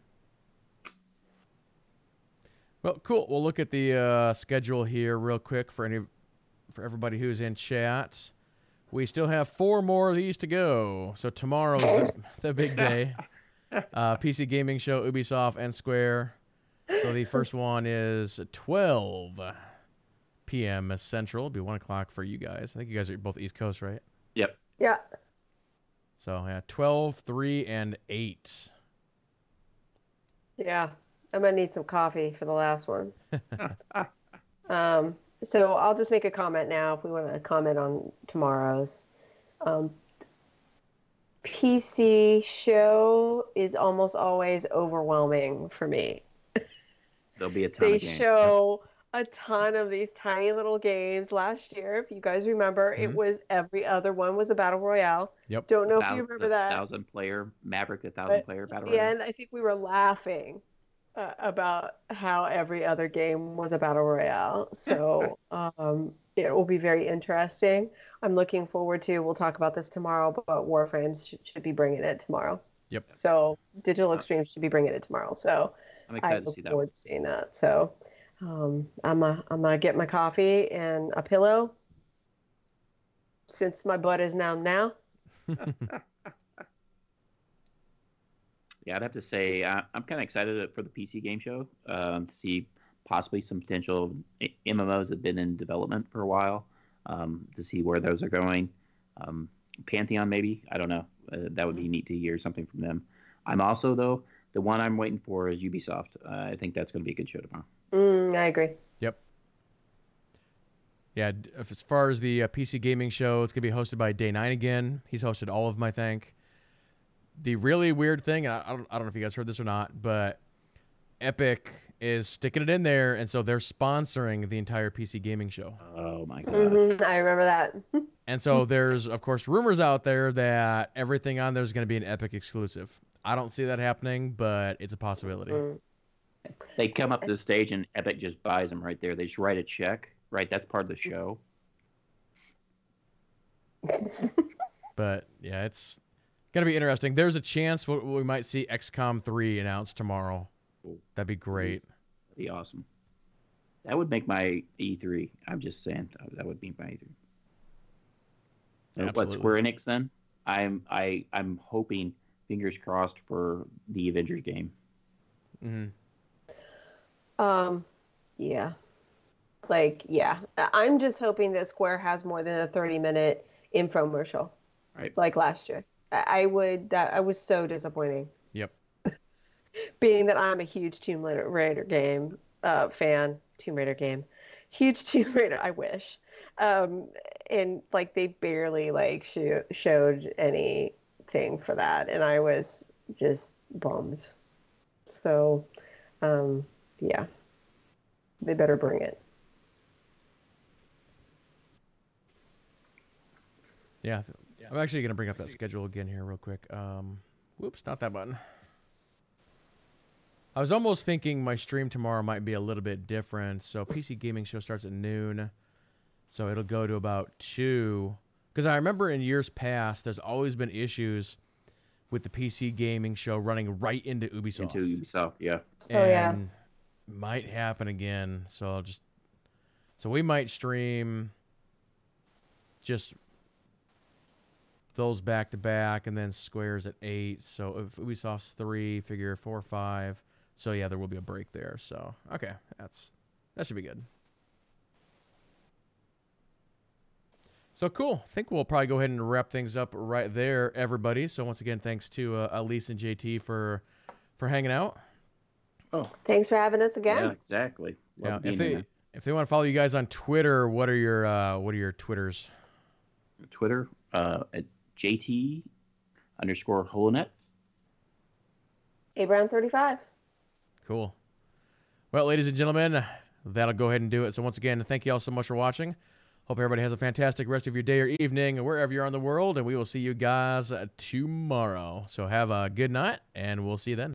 Well, cool. We'll look at the schedule here real quick for everybody who's in chat. We still have 4 more of these to go. So tomorrow's the big day. PC Gaming Show, Ubisoft, and Square. So the first one is 12 p.m. Central. It'll be 1 o'clock for you guys. I think you guys are both East Coast, right? Yep. Yeah. So, yeah, 12, 3, and 8. Yeah. I'm going to need some coffee for the last one. So I'll just make a comment now if we want to comment on tomorrow's. PC show is almost always overwhelming for me. There'll be a ton of games. They show a ton of these tiny little games. Last year, if you guys remember, it was every other one was a battle royale. Yep. Don't know if you remember that. 1,000-player Maverick, 1,000-player battle royale. royale. And I think we were laughing about how every other game was a battle royale. So it will be very interesting. I'm looking forward to. We'll talk about this tomorrow, but Warframes should be bringing it tomorrow. Yep. So Digital Extremes should be bringing it tomorrow. So I'm excited to see that. I look forward to seeing that. So I'm gonna get my coffee and a pillow since my butt is now. Yeah, I'd have to say I'm kind of excited for the PC game show to see possibly some potential MMOs that have been in development for a while, to see where those are going. Pantheon, maybe. I don't know. That would be neat to hear something from them. I'm also, though, the one I'm waiting for is Ubisoft. I think that's going to be a good show tomorrow. I agree. Yep. Yeah, as far as the PC gaming show, it's going to be hosted by Day9 again. He's hosted all of them, I think. The really weird thing, I don't know if you guys heard this or not, but Epic is sticking it in there, and so they're sponsoring the entire PC gaming show. Oh, my God. I remember that. And so there's, of course, rumors out there that everything on there is going to be an Epic exclusive. I don't see that happening, but it's a possibility. They come up to the stage, and Epic just buys them right there. They just write a check, right? That's part of the show. But, yeah, it's going to be interesting. There's a chance we might see XCOM 3 announced tomorrow. Cool. That'd be great. That'd be awesome. That would make my E3. I'm just saying. That would be my E3. What, Square Enix then? I'm hoping, fingers crossed, for the Avengers game. Yeah. I'm just hoping that Square has more than a 30-minute infomercial. Right. Like last year. I was so disappointing. Yep. Being that I'm a huge Tomb Raider game fan. Tomb Raider game. Huge Tomb Raider, I wish. and like they barely like showed anything for that, and I was just bummed. So, yeah, they better bring it. Yeah, I'm actually gonna bring up that schedule again here real quick. Whoops, not that button. I was almost thinking my stream tomorrow might be a little bit different. So PC Gaming Show starts at noon. So it'll go to about 2. Because I remember in years past, there's always been issues with the PC Gaming Show running right into Ubisoft. Into Ubisoft, yeah. And might happen again. So we might stream just those back to back, and then Square's at 8. So if Ubisoft's 3, figure 4, 5. So yeah, there will be a break there. So okay, that should be good. So cool. I think we'll probably go ahead and wrap things up right there, everybody. So once again, thanks to Alise and JT for hanging out. Oh, thanks for having us again. Yeah, exactly. Love if they want to follow you guys on Twitter, what are your Twitters? Twitter at JT_Holonet. Abrown35. Cool. Well, ladies and gentlemen, that'll go ahead and do it. So once again, thank you all so much for watching. Hope everybody has a fantastic rest of your day or evening, wherever you are in the world, and we will see you guys tomorrow. So have a good night, and we'll see you then.